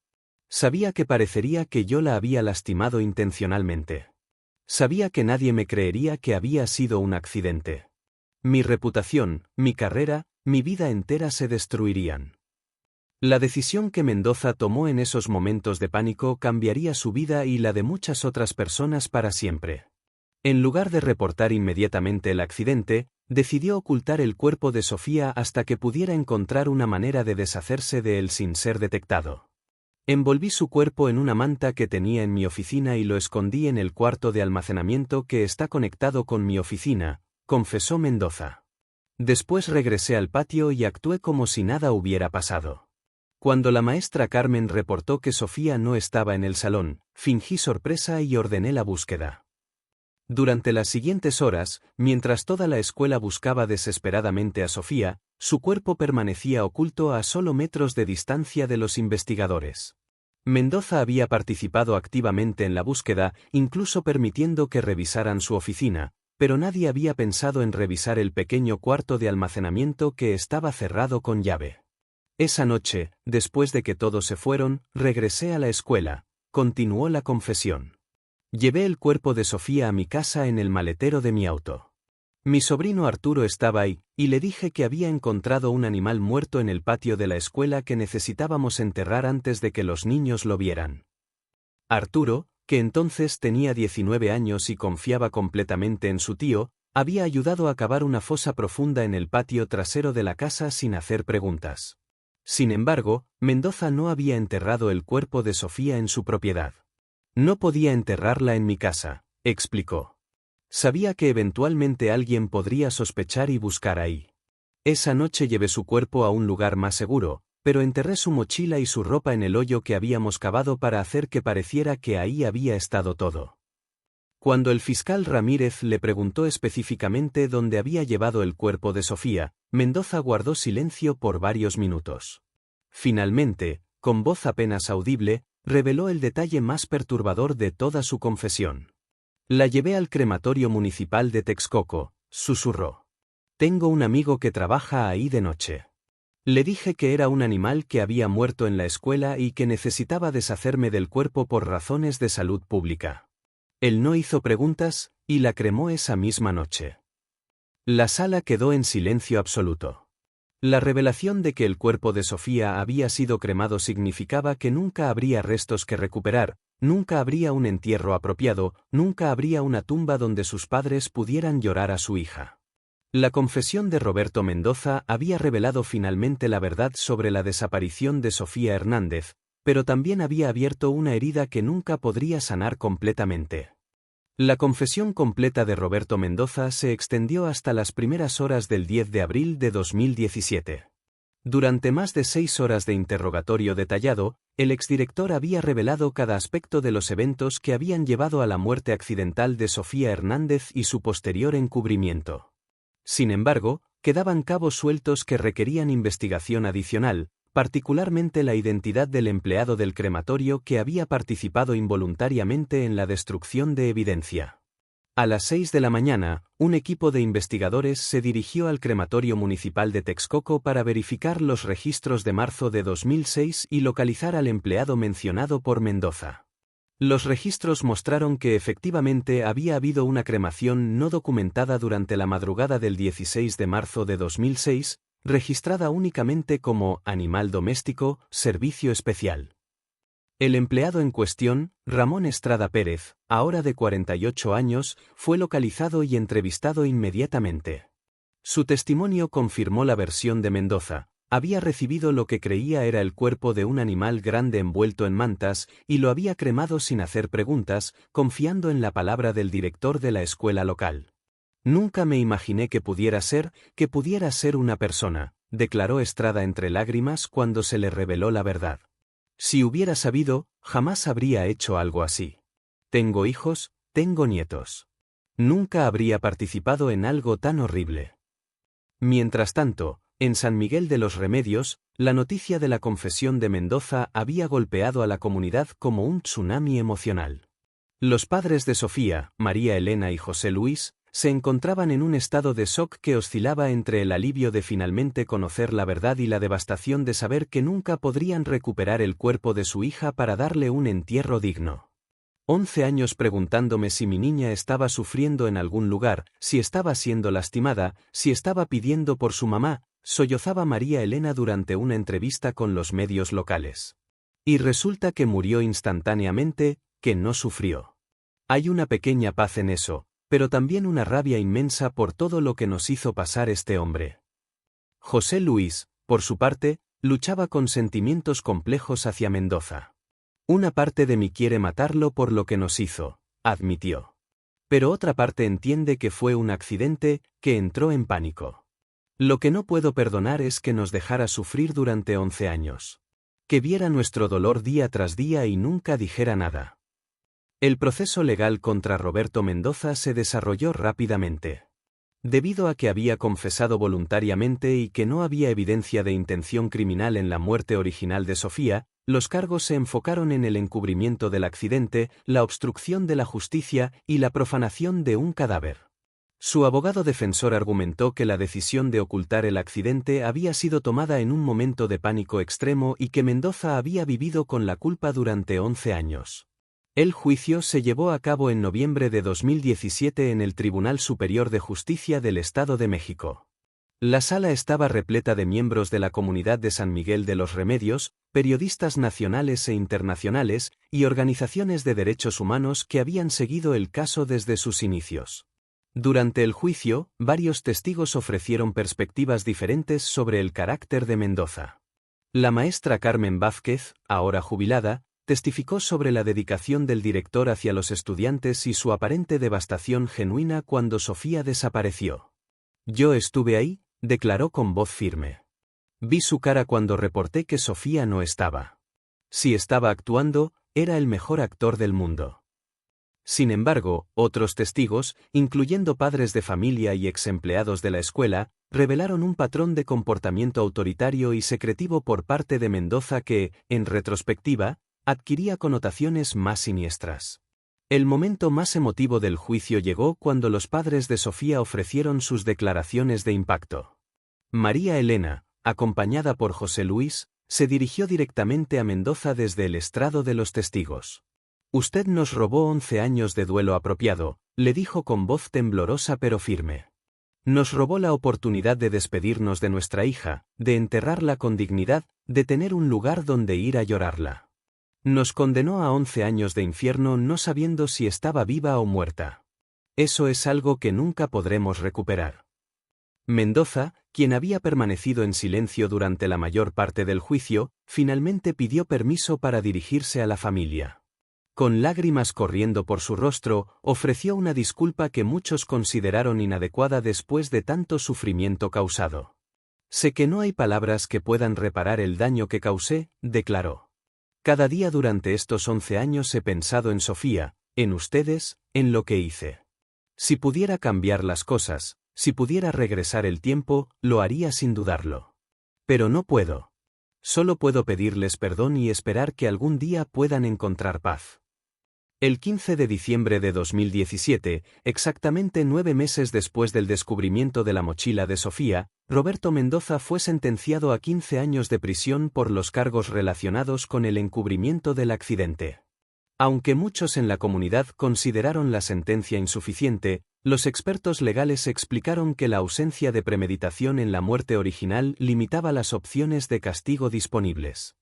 Sabía que parecería que yo la había lastimado intencionalmente. Sabía que nadie me creería que había sido un accidente. Mi reputación, mi carrera, mi vida entera se destruirían. La decisión que Mendoza tomó en esos momentos de pánico cambiaría su vida y la de muchas otras personas para siempre. En lugar de reportar inmediatamente el accidente, decidió ocultar el cuerpo de Sofía hasta que pudiera encontrar una manera de deshacerse de él sin ser detectado. Envolví su cuerpo en una manta que tenía en mi oficina y lo escondí en el cuarto de almacenamiento que está conectado con mi oficina, confesó Mendoza. Después regresé al patio y actué como si nada hubiera pasado. Cuando la maestra Carmen reportó que Sofía no estaba en el salón, fingí sorpresa y ordené la búsqueda. Durante las siguientes horas, mientras toda la escuela buscaba desesperadamente a Sofía, su cuerpo permanecía oculto a solo metros de distancia de los investigadores. Mendoza había participado activamente en la búsqueda, incluso permitiendo que revisaran su oficina, pero nadie había pensado en revisar el pequeño cuarto de almacenamiento que estaba cerrado con llave. Esa noche, después de que todos se fueron, regresé a la escuela, continuó la confesión. Llevé el cuerpo de Sofía a mi casa en el maletero de mi auto. Mi sobrino Arturo estaba ahí, y le dije que había encontrado un animal muerto en el patio de la escuela que necesitábamos enterrar antes de que los niños lo vieran. Arturo, que entonces tenía 19 años y confiaba completamente en su tío, había ayudado a cavar una fosa profunda en el patio trasero de la casa sin hacer preguntas. Sin embargo, Mendoza no había enterrado el cuerpo de Sofía en su propiedad. No podía enterrarla en mi casa, explicó. Sabía que eventualmente alguien podría sospechar y buscar ahí. Esa noche llevé su cuerpo a un lugar más seguro, pero enterré su mochila y su ropa en el hoyo que habíamos cavado para hacer que pareciera que ahí había estado todo. Cuando el fiscal Ramírez le preguntó específicamente dónde había llevado el cuerpo de Sofía, Mendoza guardó silencio por varios minutos. Finalmente, con voz apenas audible, reveló el detalle más perturbador de toda su confesión. La llevé al crematorio municipal de Texcoco, susurró. Tengo un amigo que trabaja ahí de noche. Le dije que era un animal que había muerto en la escuela y que necesitaba deshacerme del cuerpo por razones de salud pública. Él no hizo preguntas, y la cremó esa misma noche. La sala quedó en silencio absoluto. La revelación de que el cuerpo de Sofía había sido cremado significaba que nunca habría restos que recuperar, nunca habría un entierro apropiado, nunca habría una tumba donde sus padres pudieran llorar a su hija. La confesión de Roberto Mendoza había revelado finalmente la verdad sobre la desaparición de Sofía Hernández, pero también había abierto una herida que nunca podría sanar completamente. La confesión completa de Roberto Mendoza se extendió hasta las primeras horas del 10 de abril de 2017. Durante más de 6 horas de interrogatorio detallado, el exdirector había revelado cada aspecto de los eventos que habían llevado a la muerte accidental de Sofía Hernández y su posterior encubrimiento. Sin embargo, quedaban cabos sueltos que requerían investigación adicional, particularmente la identidad del empleado del crematorio que había participado involuntariamente en la destrucción de evidencia. A las 6 de la mañana, un equipo de investigadores se dirigió al crematorio municipal de Texcoco para verificar los registros de marzo de 2006 y localizar al empleado mencionado por Mendoza. Los registros mostraron que efectivamente había habido una cremación no documentada durante la madrugada del 16 de marzo de 2006, registrada únicamente como animal doméstico, servicio especial. El empleado en cuestión, Ramón Estrada Pérez, ahora de 48 años, fue localizado y entrevistado inmediatamente. Su testimonio confirmó la versión de Mendoza. Había recibido lo que creía era el cuerpo de un animal grande envuelto en mantas y lo había cremado sin hacer preguntas, confiando en la palabra del director de la escuela local. Nunca me imaginé que pudiera ser una persona, declaró Estrada entre lágrimas cuando se le reveló la verdad. Si hubiera sabido, jamás habría hecho algo así. Tengo hijos, tengo nietos. Nunca habría participado en algo tan horrible. Mientras tanto, en San Miguel de los Remedios, la noticia de la confesión de Mendoza había golpeado a la comunidad como un tsunami emocional. Los padres de Sofía, María Elena y José Luis, se encontraban en un estado de shock que oscilaba entre el alivio de finalmente conocer la verdad y la devastación de saber que nunca podrían recuperar el cuerpo de su hija para darle un entierro digno. 11 años preguntándome si mi niña estaba sufriendo en algún lugar, si estaba siendo lastimada, si estaba pidiendo por su mamá, sollozaba María Elena durante una entrevista con los medios locales. Y resulta que murió instantáneamente, que no sufrió. Hay una pequeña paz en eso, pero también una rabia inmensa por todo lo que nos hizo pasar este hombre. José Luis, por su parte, luchaba con sentimientos complejos hacia Mendoza. Una parte de mí quiere matarlo por lo que nos hizo, admitió. Pero otra parte entiende que fue un accidente, que entró en pánico. Lo que no puedo perdonar es que nos dejara sufrir durante 11 años. Que viera nuestro dolor día tras día y nunca dijera nada. El proceso legal contra Roberto Mendoza se desarrolló rápidamente. Debido a que había confesado voluntariamente y que no había evidencia de intención criminal en la muerte original de Sofía, los cargos se enfocaron en el encubrimiento del accidente, la obstrucción de la justicia y la profanación de un cadáver. Su abogado defensor argumentó que la decisión de ocultar el accidente había sido tomada en un momento de pánico extremo y que Mendoza había vivido con la culpa durante 11 años. El juicio se llevó a cabo en noviembre de 2017 en el Tribunal Superior de Justicia del Estado de México. La sala estaba repleta de miembros de la comunidad de San Miguel de los Remedios, periodistas nacionales e internacionales, y organizaciones de derechos humanos que habían seguido el caso desde sus inicios. Durante el juicio, varios testigos ofrecieron perspectivas diferentes sobre el carácter de Mendoza. La maestra Carmen Vázquez, ahora jubilada, testificó sobre la dedicación del director hacia los estudiantes y su aparente devastación genuina cuando Sofía desapareció. Yo estuve ahí, declaró con voz firme. Vi su cara cuando reporté que Sofía no estaba. Si estaba actuando, era el mejor actor del mundo. Sin embargo, otros testigos, incluyendo padres de familia y exempleados de la escuela, revelaron un patrón de comportamiento autoritario y secretivo por parte de Mendoza que, en retrospectiva, adquiría connotaciones más siniestras. El momento más emotivo del juicio llegó cuando los padres de Sofía ofrecieron sus declaraciones de impacto. María Elena, acompañada por José Luis, se dirigió directamente a Mendoza desde el estrado de los testigos. Usted nos robó 11 años de duelo apropiado, le dijo con voz temblorosa pero firme. Nos robó la oportunidad de despedirnos de nuestra hija, de enterrarla con dignidad, de tener un lugar donde ir a llorarla. Nos condenó a 11 años de infierno no sabiendo si estaba viva o muerta. Eso es algo que nunca podremos recuperar. Mendoza, quien había permanecido en silencio durante la mayor parte del juicio, finalmente pidió permiso para dirigirse a la familia. Con lágrimas corriendo por su rostro, ofreció una disculpa que muchos consideraron inadecuada después de tanto sufrimiento causado. Sé que no hay palabras que puedan reparar el daño que causé, declaró. Cada día durante estos 11 años he pensado en Sofía, en ustedes, en lo que hice. Si pudiera cambiar las cosas, si pudiera regresar el tiempo, lo haría sin dudarlo. Pero no puedo. Solo puedo pedirles perdón y esperar que algún día puedan encontrar paz. El 15 de diciembre de 2017, exactamente 9 meses después del descubrimiento de la mochila de Sofía, Roberto Mendoza fue sentenciado a 15 años de prisión por los cargos relacionados con el encubrimiento del accidente. Aunque muchos en la comunidad consideraron la sentencia insuficiente, los expertos legales explicaron que la ausencia de premeditación en la muerte original limitaba las opciones de castigo disponibles.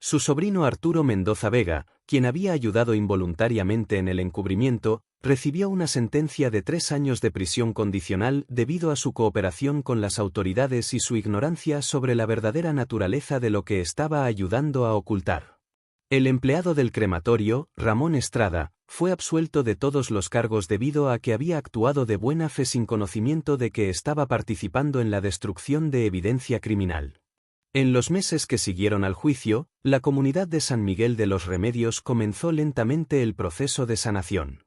Su sobrino Arturo Mendoza Vega, quien había ayudado involuntariamente en el encubrimiento, recibió una sentencia de 3 años de prisión condicional debido a su cooperación con las autoridades y su ignorancia sobre la verdadera naturaleza de lo que estaba ayudando a ocultar. El empleado del crematorio, Ramón Estrada, fue absuelto de todos los cargos debido a que había actuado de buena fe sin conocimiento de que estaba participando en la destrucción de evidencia criminal. En los meses que siguieron al juicio, la comunidad de San Miguel de los Remedios comenzó lentamente el proceso de sanación.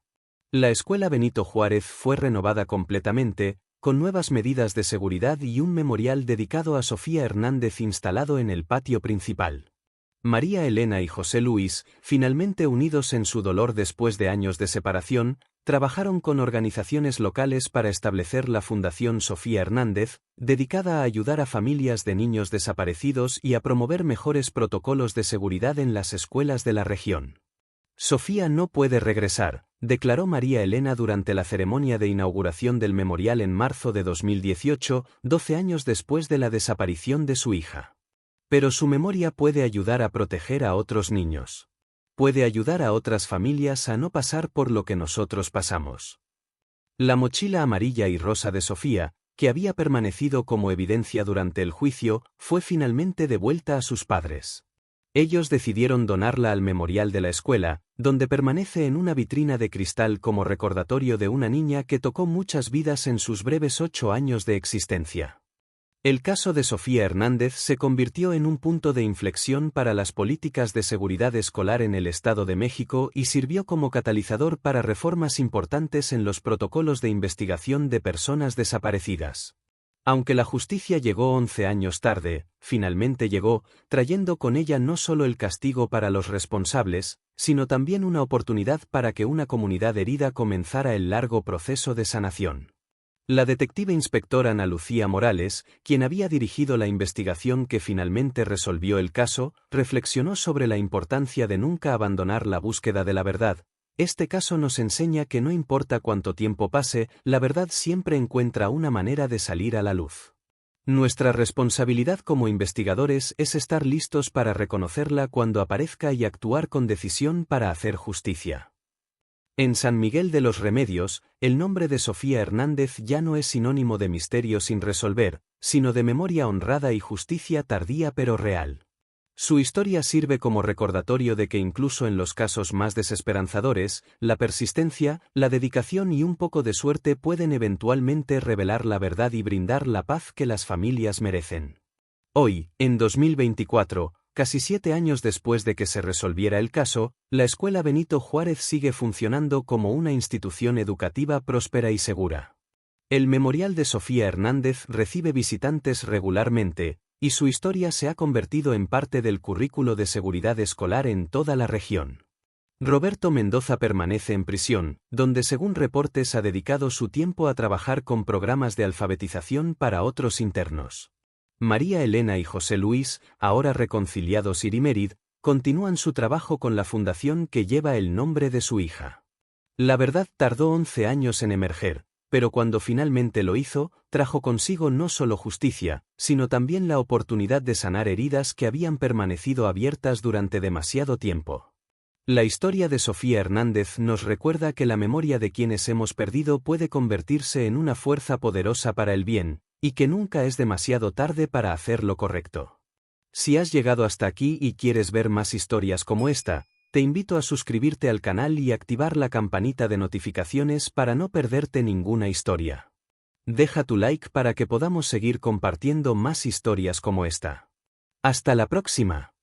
La escuela Benito Juárez fue renovada completamente, con nuevas medidas de seguridad y un memorial dedicado a Sofía Hernández instalado en el patio principal. María Elena y José Luis, finalmente unidos en su dolor después de años de separación, trabajaron con organizaciones locales para establecer la Fundación Sofía Hernández, dedicada a ayudar a familias de niños desaparecidos y a promover mejores protocolos de seguridad en las escuelas de la región. Sofía no puede regresar, declaró María Elena durante la ceremonia de inauguración del memorial en marzo de 2018, 12 años después de la desaparición de su hija. Pero su memoria puede ayudar a proteger a otros niños. Puede ayudar a otras familias a no pasar por lo que nosotros pasamos. La mochila amarilla y rosa de Sofía, que había permanecido como evidencia durante el juicio, fue finalmente devuelta a sus padres. Ellos decidieron donarla al memorial de la escuela, donde permanece en una vitrina de cristal como recordatorio de una niña que tocó muchas vidas en sus breves 8 años de existencia. El caso de Sofía Hernández se convirtió en un punto de inflexión para las políticas de seguridad escolar en el Estado de México y sirvió como catalizador para reformas importantes en los protocolos de investigación de personas desaparecidas. Aunque la justicia llegó 11 años tarde, finalmente llegó, trayendo con ella no solo el castigo para los responsables, sino también una oportunidad para que una comunidad herida comenzara el largo proceso de sanación. La detective inspectora Ana Lucía Morales, quien había dirigido la investigación que finalmente resolvió el caso, reflexionó sobre la importancia de nunca abandonar la búsqueda de la verdad. Este caso nos enseña que no importa cuánto tiempo pase, la verdad siempre encuentra una manera de salir a la luz. Nuestra responsabilidad como investigadores es estar listos para reconocerla cuando aparezca y actuar con decisión para hacer justicia. En San Miguel de los Remedios, el nombre de Sofía Hernández ya no es sinónimo de misterio sin resolver, sino de memoria honrada y justicia tardía pero real. Su historia sirve como recordatorio de que incluso en los casos más desesperanzadores, la persistencia, la dedicación y un poco de suerte pueden eventualmente revelar la verdad y brindar la paz que las familias merecen. Hoy, en 2024, casi 7 años después de que se resolviera el caso, la Escuela Benito Juárez sigue funcionando como una institución educativa próspera y segura. El memorial de Sofía Hernández recibe visitantes regularmente, y su historia se ha convertido en parte del currículo de seguridad escolar en toda la región. Roberto Mendoza permanece en prisión, donde según reportes ha dedicado su tiempo a trabajar con programas de alfabetización para otros internos. María Elena y José Luis, ahora reconciliados Irimerid, continúan su trabajo con la fundación que lleva el nombre de su hija. La verdad tardó 11 años en emerger, pero cuando finalmente lo hizo, trajo consigo no solo justicia, sino también la oportunidad de sanar heridas que habían permanecido abiertas durante demasiado tiempo. La historia de Sofía Hernández nos recuerda que la memoria de quienes hemos perdido puede convertirse en una fuerza poderosa para el bien, y que nunca es demasiado tarde para hacer lo correcto. Si has llegado hasta aquí y quieres ver más historias como esta, te invito a suscribirte al canal y activar la campanita de notificaciones para no perderte ninguna historia. Deja tu like para que podamos seguir compartiendo más historias como esta. ¡Hasta la próxima!